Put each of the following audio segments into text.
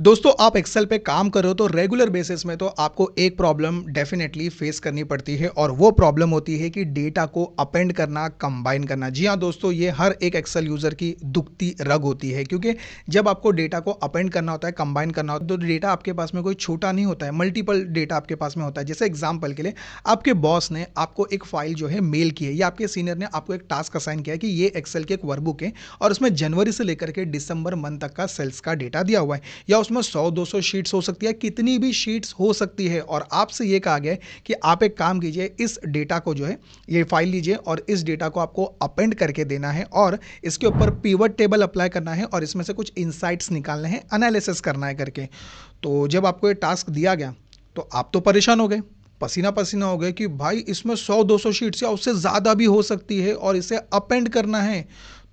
दोस्तों आप एक्सेल पे काम कर रहे हो तो रेगुलर बेसिस में तो आपको एक प्रॉब्लम डेफिनेटली फेस करनी पड़ती है और वो प्रॉब्लम होती है कि डेटा को अपेंड करना, कंबाइन करना। जी हाँ दोस्तों, ये हर एक एक्सेल यूजर की दुखती रग होती है क्योंकि जब आपको डेटा को अपेंड करना होता है, कंबाइन करना होता है, तो डेटा आपके पास में कोई छोटा नहीं होता है, मल्टीपल डेटा आपके पास में होता है। जैसे एग्जाम्पल के लिए आपके बॉस ने आपको एक फाइल जो है मेल की है या आपके सीनियर ने आपको एक टास्क असाइन किया है कि ये एक्सेल की एक वर्कबुक है और उसमें जनवरी से लेकर के दिसंबर मंथ तक का सेल्स का डेटा दिया हुआ है, या उसमें 100-200 शीट्स हो सकती है, कितनी भी शीट्स हो सकती है। और आपसे ये कहा गया है कि आप एक काम कीजिए, इस डेटा को जो है ये फाइल लीजिए और इस डेटा को आपको अपेंड करके देना है और इसके ऊपर पिवट टेबल अप्लाई करना है और इसमें से कुछ इनसाइट्स निकालने हैं, एनालिसिस करना है करके। तो जब आपको ये टास्क दिया गया तो आप तो परेशान हो गए, पसीना पसीना हो गए कि भाई इसमें 100-200 शीट्स या उससे ज़्यादा भी हो सकती है और इसे अपेंड करना है,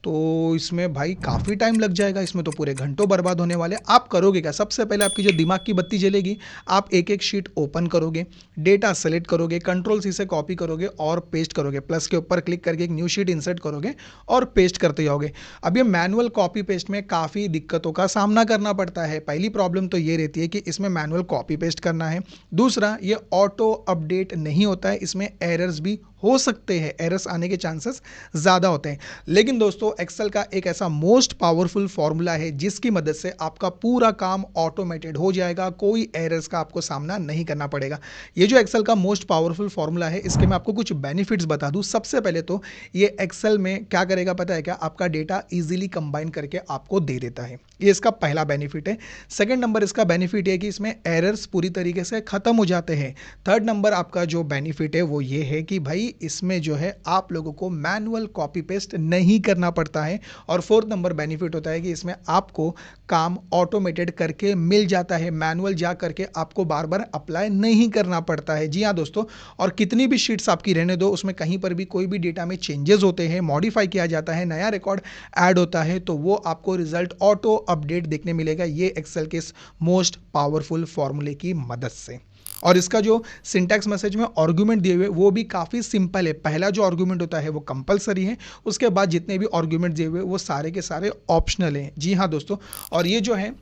तो इसमें भाई काफ़ी टाइम लग जाएगा, इसमें तो पूरे घंटों बर्बाद होने वाले। आप करोगे क्या? सबसे पहले आपकी जो दिमाग की बत्ती जलेगी, आप एक एक शीट ओपन करोगे, डेटा सेलेक्ट करोगे, कंट्रोल सी से कॉपी करोगे और पेस्ट करोगे, प्लस के ऊपर क्लिक करके एक न्यू शीट इंसर्ट करोगे और पेस्ट करते जाओगे। अब ये मैनुअल कॉपी पेस्ट में काफ़ी दिक्कतों का सामना करना पड़ता है। पहली प्रॉब्लम तो ये रहती है कि इसमें मैनुअल कॉपी पेस्ट करना है। दूसरा, ये ऑटो अपडेट नहीं होता है, इसमें एरर्स भी हो सकते हैं, एरर्स आने के चांसेस ज़्यादा होते हैं। लेकिन दोस्तों एक्सेल का एक ऐसा मोस्ट पावरफुल फॉर्मूला है जिसकी मदद से आपका पूरा काम ऑटोमेटेड हो जाएगा, कोई एरर्स का आपको सामना नहीं करना पड़ेगा। ये जो एक्सेल का मोस्ट पावरफुल फॉर्मूला है, इसके मैं आपको कुछ बेनिफिट्स बता दूं। सबसे पहले तो ये एक्सेल में क्या करेगा पता है क्या? आपका डेटा इजीली कंबाइन करके आपको दे देता है, ये इसका पहला बेनिफिट है। सेकंड नंबर इसका बेनिफिट है कि इसमें एरर्स पूरी तरीके से खत्म हो जाते हैं। थर्ड नंबर आपका जो बेनिफिट है वो ये है कि भाई इसमें जो है आप लोगों को मैनुअल कॉपी पेस्ट नहीं करना पड़ता है। और फोर्थ नंबर बेनिफिट होता है कि इसमें आपको काम ऑटोमेटेड करके मिल जाता है, मैनुअल जा करके आपको बार बार अप्लाई नहीं करना पड़ता है। जी हाँ दोस्तों, और कितनी भी शीट्स आपकी रहने दो, उसमें कहीं पर भी कोई भी डेटा में चेंजेस होते हैं, मॉडिफाई किया जाता है, नया रिकॉर्ड ऐड होता है, तो वो आपको रिजल्ट ऑटो अपडेट देखने मिलेगा, ये एक्सेल के इस मोस्ट पावरफुल फॉर्मूले की मदद से। और इसका जो सिंटैक्स मैसेज में आर्गुमेंट दिए हुए वो भी काफ़ी सिंपल है। पहला जो आर्गुमेंट होता है वो कंपलसरी है, उसके बाद जितने भी आर्गुमेंट दिए हुए वो सारे के सारे ऑप्शनल हैं। जी हाँ दोस्तों, और ये जो है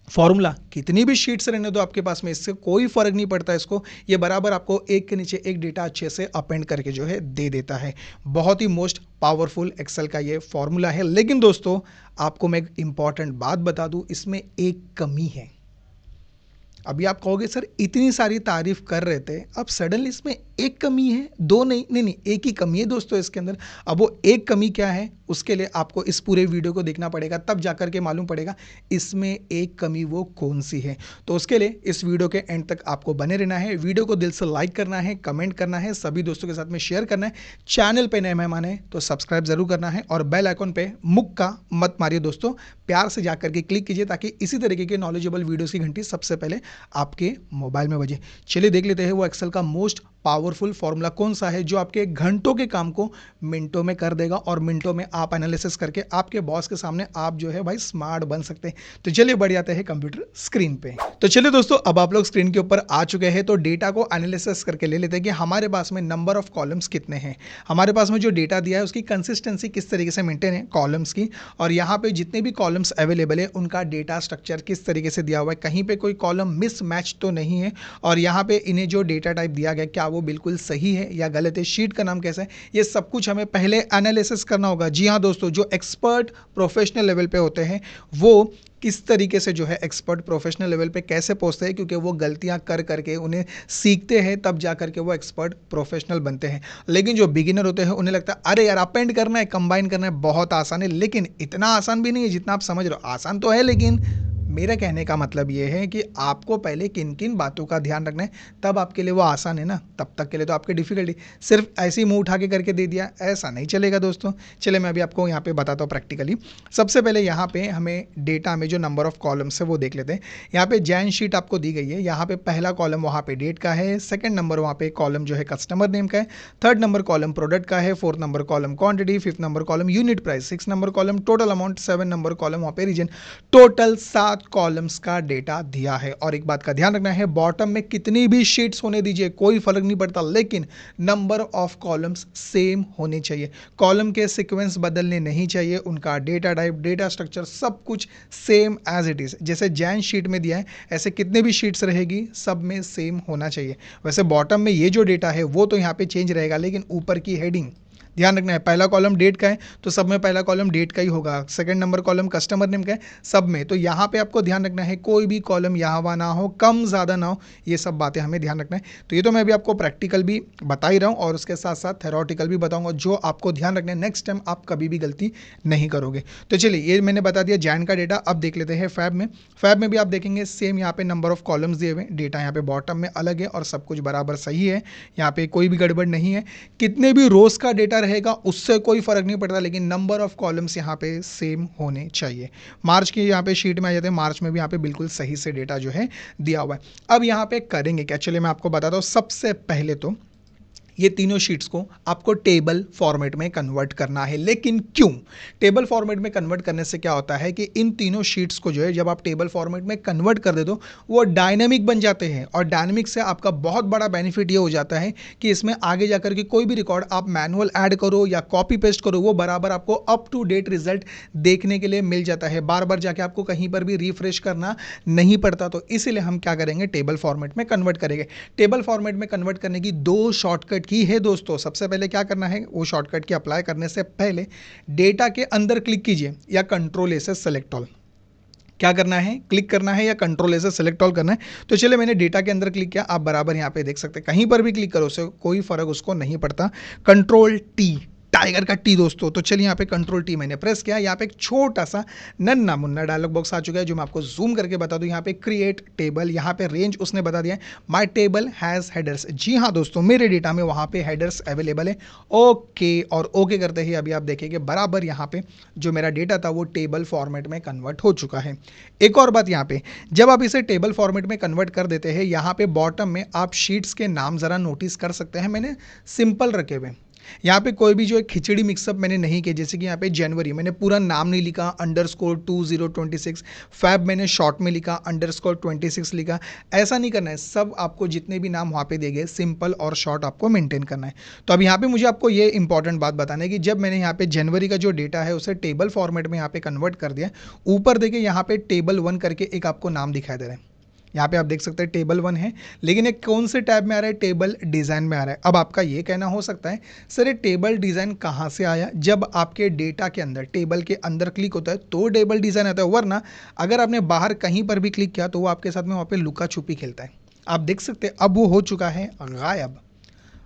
फॉर्मूला कितनी भी शीट्स रहने दो आपके पास में, इससे कोई फर्क नहीं पड़ता इसको, ये बराबर आपको एक के नीचे एक डेटा अच्छे से अपेंड करके जो है दे देता है। बहुत ही मोस्ट पावरफुल एक्सेल का ये फॉर्मूला है। लेकिन दोस्तों आपको मैं एक इंपॉर्टेंट बात बता दूं, इसमें एक कमी है। अभी आप कहोगे सर इतनी सारी तारीफ कर रहे थे, अब सडनली इसमें एक कमी है, दो नहीं नहीं नहीं, एक ही कमी है दोस्तों इसके अंदर। अब वो एक कमी क्या है, उसके लिए आपको इस पूरे वीडियो को देखना पड़ेगा, तब जाकर के मालूम पड़ेगा इसमें एक कमी वो कौन सी है। तो उसके लिए इस वीडियो के एंड तक आपको बने रहना है, वीडियो को दिल से लाइक करना है, कमेंट करना है, सभी दोस्तों के साथ में शेयर करना है। चैनल पे नए मेहमान है तो सब्सक्राइब जरूर करना है और बेल आइकन पे मुक्का मत मारिए दोस्तों, प्यार से जाकर के क्लिक कीजिए ताकि इसी तरीके के नॉलेजेबल वीडियोस की घंटी सबसे पहले आपके मोबाइल में बजे। चलिए देख लेते हैं वो एक्सेल का मोस्ट पावरफुल फॉर्मूला कौन सा है जो आपके घंटों के काम को मिनटों में कर देगा और मिनटों में आप एनालिसिस करके आपके बॉस के सामने आप जो है भाई स्मार्ट बन सकते हैं। तो चलिए बढ़ जाते हैं कंप्यूटर स्क्रीन पे। तो चलिए दोस्तों, अब आप लोग स्क्रीन के ऊपर आ चुके हैं, तो डेटा को एनालिसिस करके ले लेते हैं कि हमारे पास में नंबर ऑफ कॉलम्स कितने हैं, हमारे पास में जो डेटा दिया है उसकी कंसिस्टेंसी किस तरीके से मेंटेन है कॉलम्स की, और यहाँ पे जितने भी कॉलम्स अवेलेबल है उनका डेटा स्ट्रक्चर किस तरीके से दिया हुआ है, कहीं पे कोई कॉलम मिसमैच तो नहीं है, और यहाँ पे इन्हें जो डेटा टाइप दिया गया क्या वो बिल्कुल सही है या गलत है, शीट का नाम कैसा है, ये सब कुछ हमें पहले एनालिसिस करना होगा। जी हाँ दोस्तों, जो एक्सपर्ट प्रोफेशनल लेवल पे होते हैं वो किस तरीके से जो है एक्सपर्ट प्रोफेशनल लेवल पे कैसे पहुंचते हैं, क्योंकि वो गलतियां कर करके उन्हें सीखते हैं, तब जा करके वो एक्सपर्ट प्रोफेशनल बनते हैं। लेकिन जो बिगिनर होते हैं उन्हें लगता है अरे यार अपेंड करना है, कंबाइन करना है, बहुत आसान है, लेकिन इतना आसान भी नहीं है जितना आप समझ रहे हो। आसान तो है, लेकिन मेरा कहने का मतलब ये है कि आपको पहले किन किन बातों का ध्यान रखना है, तब आपके लिए वो आसान है ना, तब तक के लिए तो आपकी डिफिकल्टी सिर्फ ऐसे ही मुंह उठा के करके दे दिया, ऐसा नहीं चलेगा दोस्तों। चलिए मैं अभी आपको यहाँ पे बताता हूँ प्रैक्टिकली। सबसे पहले यहाँ पे हमें डेटा में जो नंबर ऑफ कॉलम्स है वो देख लेते हैं। यहाँ पे जैन शीट आपको दी गई है, यहाँ पे पहला कॉलम वहाँ पे डेट का है, सेकंड नंबर वहाँ पे कॉलम जो है कस्टमर नेम का है, थर्ड नंबर कॉलम प्रोडक्ट का है, fourth number column quantity, fifth number column unit price, six number column total amount, seven number column वहाँ पे रीजन। टोटल 7 7 कॉलम्स का डेटा दिया है। और एक बात का ध्यान रखना है, बॉटम में कितनी भी शीट्स होने दीजिए, कोई फर्क नहीं पड़ता, लेकिन नंबर ऑफ कॉलम्स सेम होने चाहिए। कॉलम के सीक्वेंस बदलने नहीं चाहिए, उनका डेटा टाइप, डेटा स्ट्रक्चर सब कुछ सेम एज इट इज। जैसे जैन शीट में दिया है ऐसे कितने भी शीट्स रहेगी सब में सेम होना चाहिए। वैसे बॉटम में ये जो डेटा है वो तो यहाँ पे चेंज रहेगा, लेकिन ऊपर की हेडिंग ध्यान रखना है, पहला कॉलम डेट का है तो सब में पहला कॉलम डेट का ही होगा, second number column customer name का है सब में, तो यहाँ पे आपको ध्यान रखना है कोई भी कॉलम यहाँ वहाँ ना हो, कम ज़्यादा ना हो, ये सब बातें हमें ध्यान रखना है। तो ये तो मैं अभी आपको प्रैक्टिकल भी बता ही रहा हूँ और उसके साथ साथ थेरोटिकल भी बताऊँगा, जो आपको ध्यान रखना है, नेक्स्ट टाइम आप कभी भी गलती नहीं करोगे। तो चलिए ये मैंने बता दिया जैन का डेटा। अब देख लेते हैं फैब में। फैब में भी आप देखेंगे सेम यहाँ पे नंबर ऑफ कॉलम्स दिए हुए, डेटा यहाँ पे बॉटम में अलग है और सब कुछ बराबर सही है, यहाँ पे कोई भी गड़बड़ नहीं है। कितने भी रोज का डेटा रहेगा उससे कोई फर्क नहीं पड़ता, लेकिन नंबर ऑफ कॉलम्स यहाँ पे सेम होने चाहिए। मार्च की यहाँ पे शीट में आ जाते हैं, मार्च में भी यहाँ पे बिल्कुल सही से डेटा जो है दिया हुआ है। अब यहाँ पे करेंगे क्या, चलिए मैं आपको बताता हूँ। सबसे पहले तो ये तीनों शीट्स को आपको टेबल फॉर्मेट में कन्वर्ट करना है। लेकिन क्यों? टेबल फॉर्मेट में कन्वर्ट करने से क्या होता है कि इन तीनों शीट्स को जो है जब आप टेबल फॉर्मेट में कन्वर्ट कर दे दो वो डायनेमिक बन जाते हैं, और डायनेमिक से आपका बहुत बड़ा बेनिफिट ये हो जाता है कि इसमें आगे जाकर के कोई भी रिकॉर्ड आप मैनुअल ऐड करो या कॉपी पेस्ट करो, वो बराबर आपको अप टू डेट रिजल्ट देखने के लिए मिल जाता है, बार बार जाके आपको कहीं पर भी रिफ्रेश करना नहीं पड़ता। तो इसीलिए हम क्या करेंगे, टेबल फॉर्मेट में कन्वर्ट करेंगे। टेबल फॉर्मेट में कन्वर्ट करने की 2 शॉर्टकट की है दोस्तों। सबसे पहले क्या करना है, वो शॉर्टकट की अप्लाई करने से पहले डेटा के अंदर क्लिक कीजिए या कंट्रोल ए से सेलेक्ट ऑल। क्या करना है, क्लिक करना है या कंट्रोल ए से सेलेक्ट ऑल करना है। तो चलिए मैंने डेटा के अंदर क्लिक किया, आप बराबर यहाँ पे देख सकते हैं, कहीं पर भी क्लिक करो उससे कोई फर्क उसको नहीं पड़ता। कंट्रोल टी, टाइगर का टी दोस्तों। तो चलिए यहाँ पे कंट्रोल टी मैंने प्रेस किया, यहाँ पे एक छोटा सा नन्ना मुन्ना डायलॉग बॉक्स आ चुका है जो मैं आपको जूम करके बता दूं। यहाँ पे क्रिएट टेबल, यहाँ पे रेंज उसने बता दिया है माय टेबल हैज़ हेडर्स। जी हाँ दोस्तों, मेरे डेटा में वहाँ पे हेडर्स अवेलेबल है। ओके, और ओके करते ही अभी आप देखेंगे बराबर यहाँ पे जो मेरा डेटा था वो टेबल फॉर्मेट में कन्वर्ट हो चुका है। एक और बात यहाँ पे, जब आप इसे टेबल फॉर्मेट में कन्वर्ट कर देते हैं, यहाँ पे बॉटम में आप शीट्स के नाम ज़रा नोटिस कर सकते हैं, मैंने सिंपल रखे हुए। यहाँ पे कोई भी जो है खिचड़ी मिक्सअप मैंने नहीं किया, जैसे कि यहाँ पे जनवरी मैंने पूरा नाम नहीं लिखा _2026, फैब मैंने शॉर्ट में लिखा _26 लिखा। ऐसा नहीं करना है, सब आपको जितने भी नाम वहाँ पे दिए गए सिंपल और शॉर्ट आपको मेंटेन करना है। तो अब यहाँ पे मुझे आपको ये इंपॉर्टेंट बात बताना है कि जब मैंने यहाँ पे जनवरी का जो डेटा है उसे टेबल फॉर्मेट में यहाँ पे कन्वर्ट कर दिया, ऊपर देखिए यहाँ पे टेबल 1 करके एक आपको नाम दिखाई दे रहा है। यहाँ पे आप देख सकते हैं टेबल 1 है, लेकिन एक कौन से टैब में आ रहा है, टेबल डिज़ाइन में आ रहा है। अब आपका ये कहना हो सकता है सर ये टेबल डिज़ाइन कहाँ से आया, जब आपके डेटा के अंदर टेबल के अंदर क्लिक होता है तो टेबल डिज़ाइन आता है, वरना अगर आपने बाहर कहीं पर भी क्लिक किया तो वो आपके साथ में वहाँ पे लुका छुपी खेलता है। आप देख सकते हैं अब वो हो चुका है गायब।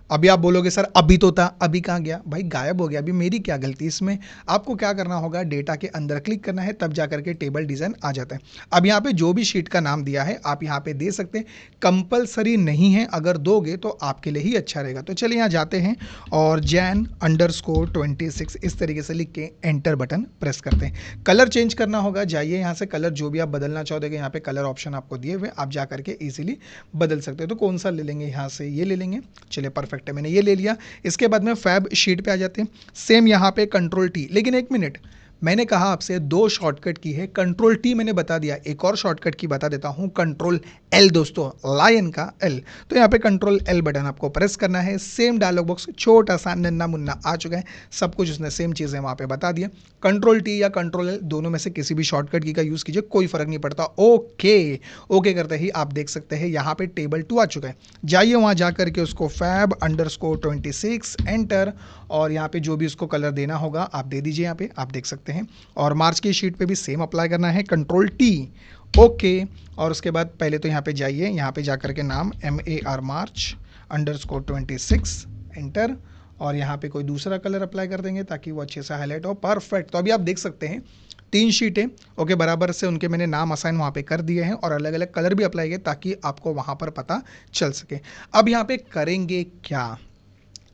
अभी आप बोलोगे सर अभी तो था, अभी कहाँ गया, भाई गायब हो गया, अभी मेरी क्या गलती इसमें। आपको क्या करना होगा, डेटा के अंदर क्लिक करना है, तब जाकर के टेबल डिज़ाइन आ जाता है। अब यहाँ पे जो भी शीट का नाम दिया है आप यहाँ पे दे सकते हैं, कंपलसरी नहीं है, अगर दोगे तो आपके लिए ही अच्छा रहेगा। तो चलिए यहाँ जाते हैं और जैन _26 इस तरीके से लिख के एंटर बटन प्रेस करते हैं। कलर चेंज करना होगा, जाइए यहाँ से कलर जो भी आप बदलना चाहोगे, यहाँ पे कलर ऑप्शन आपको दिए हुए, आप जा करके ईजिली बदल सकते हो। तो कौन सा ले लेंगे, यहाँ से ये ले लेंगे, चलिए परफेक्ट है, मैंने ये ले लिया। इसके बाद में फैब शीट पे आ जाते हैं, सेम यहाँ पे कंट्रोल टी। लेकिन एक मिनट, मैंने कहा आपसे 2 शॉर्टकट की है, कंट्रोल टी मैंने बता दिया, एक और शॉर्टकट की बता देता हूं, कंट्रोल एल दोस्तों, लायन का एल। तो यहाँ पे कंट्रोल एल बटन आपको प्रेस करना है। सेम डायलॉग बॉक्स छोटा सा नन्ना मुन्ना आ चुका है, सब कुछ उसने सेम चीज़ें वहाँ पे बता दिया। कंट्रोल टी या कंट्रोल एल दोनों में से किसी भी शॉर्टकट की का यूज़ कीजिए, कोई फर्क नहीं पड़ता। ओके, ओके करते ही आप देख सकते हैं यहाँ पे टेबल 2 आ चुका है। जाइए वहाँ जा करके उसको फैब _26 एंटर, और यहाँ पे जो भी उसको कलर देना होगा आप दे दीजिए, यहाँ पे आप देख सकते हैं। और मार्च की शीट पे भी सेम अप्लाई करना है, कंट्रोल टी, ओके। और उसके बाद पहले तो यहाँ पे जाइए, यहाँ पे जाकर के नाम MAR मार्च _26 एंटर, और यहाँ पे कोई दूसरा कलर अप्लाई कर देंगे ताकि वो अच्छे से हाईलाइट हो। परफेक्ट। तो अभी आप देख सकते हैं 3 शीटें ओके बराबर से उनके मैंने नाम असाइन वहाँ पे कर दिए हैं और अलग अलग कलर भी अप्लाई किए ताकि आपको वहाँ पर पता चल सके। अब यहाँ पे करेंगे क्या,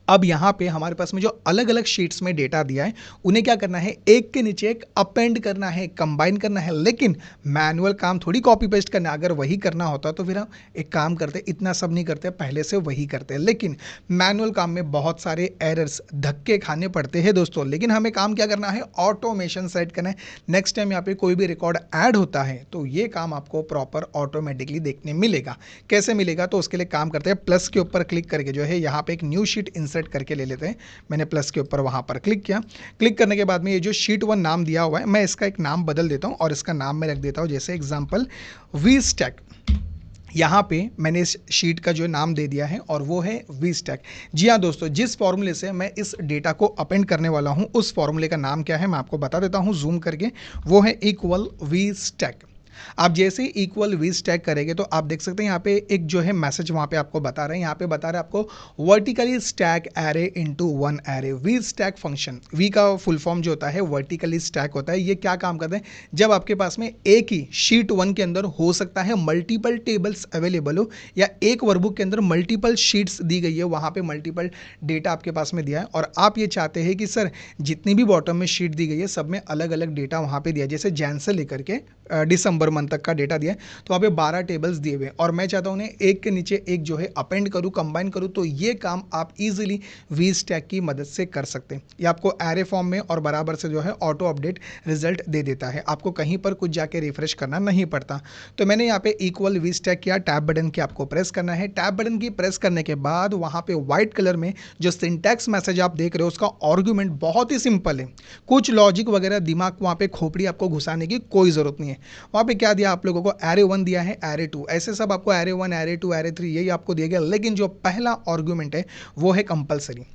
अब यहाँ पे हमारे पास में जो अलग अलग शीट्स में डेटा दिया है उन्हें क्या करना है, एक के नीचे एक अपेंड करना है, कंबाइन करना है। लेकिन मैनुअल काम थोड़ी कॉपी पेस्ट करना है, अगर वही करना होता तो फिर हम एक काम करते, इतना सब नहीं करते, पहले से वही करते। लेकिन मैनुअल काम में बहुत सारे एरर्स, धक्के खाने पड़ते हैं दोस्तों। लेकिन हमें काम क्या करना है, ऑटोमेशन सेट करना है। नेक्स्ट टाइम यहाँ पे कोई भी रिकॉर्ड ऐड होता है तो ये काम आपको प्रॉपर ऑटोमेटिकली देखने मिलेगा। कैसे मिलेगा, तो उसके लिए काम करते हैं, प्लस के ऊपर क्लिक करके जो है यहाँ पे एक न्यू शीट इंसर्ट करके ले लेते हैं। मैंने प्लस के ऊपर वहाँ पर क्लिक किया। क्लिक करने के बाद में ये जो शीट 1 नाम दिया हुआ है, मैं इसका एक नाम बदल देता हूँ और इसका नाम मैं रख देता हूँ जैसे एग्जाम्पल वी स्टैक। यहाँ पे मैंने इस शीट का जो नाम दे दिया है और वो है वी स्टैक। जी हाँ दोस्तों, जिस फॉर्मूले से मैं इस डेटा को अपेंड करने वाला हूँ उस फॉर्मूले का नाम क्या है मैं आपको बता देता हूँ जूम करके, वो है इक्वल वी स्टैक। आप जैसे इक्वल वी स्टैक करेंगे तो आप देख सकते हैं यहाँ पे एक जो है मैसेज वहाँ पे आपको बता रहे हैं, यहाँ पे बता रहे हैं आपको vertically stack array into one array. V stack function, V का फुल फॉर्म जो होता है वर्टिकली स्टैक होता है। ये क्या काम करते हैं, जब आपके पास में एक ही शीट 1 के अंदर हो सकता है मल्टीपल टेबल्स अवेलेबल हो, या एक वर्कबुक के अंदर मल्टीपल शीट्स दी गई है, वहाँ पे मल्टीपल डेटा आपके पास में दिया है और आप ये चाहते हैं कि सर जितनी भी बॉटम में शीट दी गई है सब में अलग अलग डेटा वहाँ पे दिया है, जैसे जैन से लेकर के दिसंबर मंथ तक का डेटा दिया है, तो वहाँ पे 12 टेबल्स दिए हुए और मैं चाहता हूँ उन्हें एक के नीचे एक जो है अपेंड करूँ, कंबाइन करूँ। तो ये काम आप इजीली वी स्टैक की मदद से कर सकते हैं। ये आपको एरे फॉर्म में और बराबर से जो है ऑटो अपडेट रिजल्ट दे देता है, आपको कहीं पर कुछ जाके रिफ्रेश करना नहीं पड़ता। तो मैंने यहाँ पे इक्वल वी स्टैक किया, टैब बटन की आपको प्रेस करना है। टैब बटन की प्रेस करने के बाद वहाँ पे व्हाइट कलर में जो सिंटैक्स मैसेज आप देख रहे हो उसका आर्गुमेंट बहुत ही सिंपल है, कुछ लॉजिक वगैरह दिमाग वहाँ पे खोपड़ी आपको घुसाने की कोई ज़रूरत नहीं है। वहाँ पे क्या दिया आप लोगों को, एरे 1 दिया है, एरे 2, ऐसे सब आपको एरे 1, एरे 2, एरे 3 यही आपको दिया गया। लेकिन जो पहला आर्गुमेंट है वो है कंपलसरी,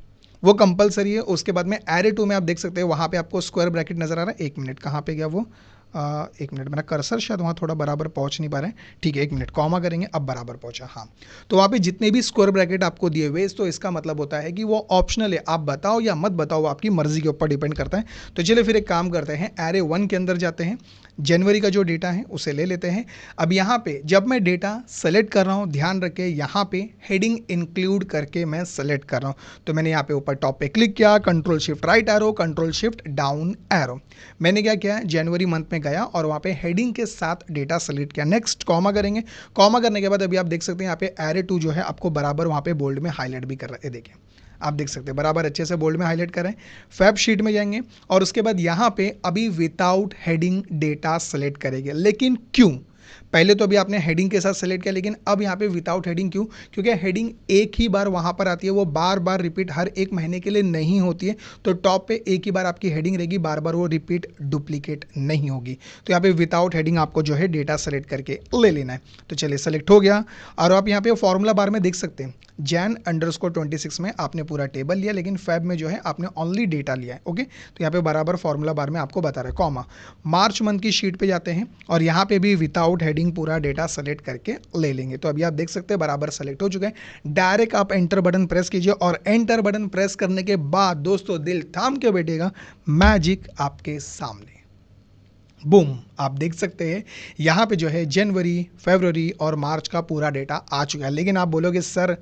वो कंपलसरी है। उसके बाद में एरे 2 में आप देख सकते हैं वहाँ पे आपको स्क्वायर ब्रैकेट नजर आ रहा है। एक मिनट, कहाँ पे गया वो, एक मिनट, मेरा कर्सर शायद वहाँ थोड़ा बराबर पहुँच नहीं पा रहा है। ठीक है, एक मिनट, कॉमा करेंगे, अब बराबर पहुँचा। हाँ, तो वहाँ पे जितने भी स्क्वायर ब्रैकेट आपको दिए हुए, तो इसका मतलब होता है कि वो ऑप्शनल है, आप बताओ या मत बताओ, वो आपकी मर्जी के ऊपर डिपेंड करता है। तो चलिए फिर एक काम करते हैं, एरे 1 के अंदर जाते हैं, जनवरी का जो डेटा है उसे ले लेते हैं। अब यहाँ पे जब मैं डेटा सेलेक्ट कर रहा हूँ, ध्यान रखें यहाँ पे हेडिंग इंक्लूड करके मैं सेलेक्ट कर रहा हूँ। तो मैंने यहाँ पे ऊपर टॉप पे क्लिक किया, control shift right arrow, control shift down arrow. मैंने क्या किया, जनवरी मंथ में गया और वहाँ पे हेडिंग के साथ डेटा सेलेक्ट किया। नेक्स्ट कॉमा करेंगे, कॉमा करने के बाद अभी आप देख सकते हैं यहाँ पे एरे 2 जो है आपको बराबर वहाँ पे बोल्ड में हाईलाइट भी कर रहा है। देखिए आप देख सकते हैं बराबर अच्छे से बोल्ड में हाईलाइट करें। फैब शीट में जाएंगे और उसके बाद यहाँ पे अभी विदाउट हेडिंग डेटा सेलेक्ट करेंगे। लेकिन क्यों, पहले तो अभी आपने हेडिंग के साथ सेलेक्ट किया, लेकिन अब यहाँ पे विदाउट हेडिंग क्यों, क्योंकि हेडिंग एक ही बार वहाँ पर आती है, वो बार बार रिपीट हर एक महीने के लिए नहीं होती है। तो टॉप पे एक ही बार आपकी हेडिंग रहेगी, बार बार वो रिपीट डुप्लीकेट नहीं होगी। तो यहाँ पे विदाउट हेडिंग आपको जो है डेटा सेलेक्ट करके ले लेना है। तो चलिए सेलेक्ट हो गया और आप यहाँ पे फॉर्मूला बार में देख सकते हैं Jan_26 में आपने पूरा टेबल लिया, लेकिन फेब में जो है आपने ओनली डेटा लिया है। ओके, तो यहाँ पे बराबर फॉर्मूला बार में आपको बता रहा है, कॉमा मार्च मंथ की शीट पे जाते हैं और यहाँ पे भी विदाउट हेडिंग पूरा डेटा सेलेक्ट करके ले लेंगे। तो अभी आप देख सकते हैं बराबर सेलेक्ट हो चुके हैं। डायरेक्ट आप एंटर बटन प्रेस कीजिए और एंटर बटन प्रेस करने के बाद दोस्तों दिल थाम के बैठेगा, मैजिक आपके सामने, बूम, आप देख सकते हैं यहाँ पे जो है जनवरी, फरवरी और मार्च का पूरा डेटा आ चुका है। लेकिन आप बोलोगे सर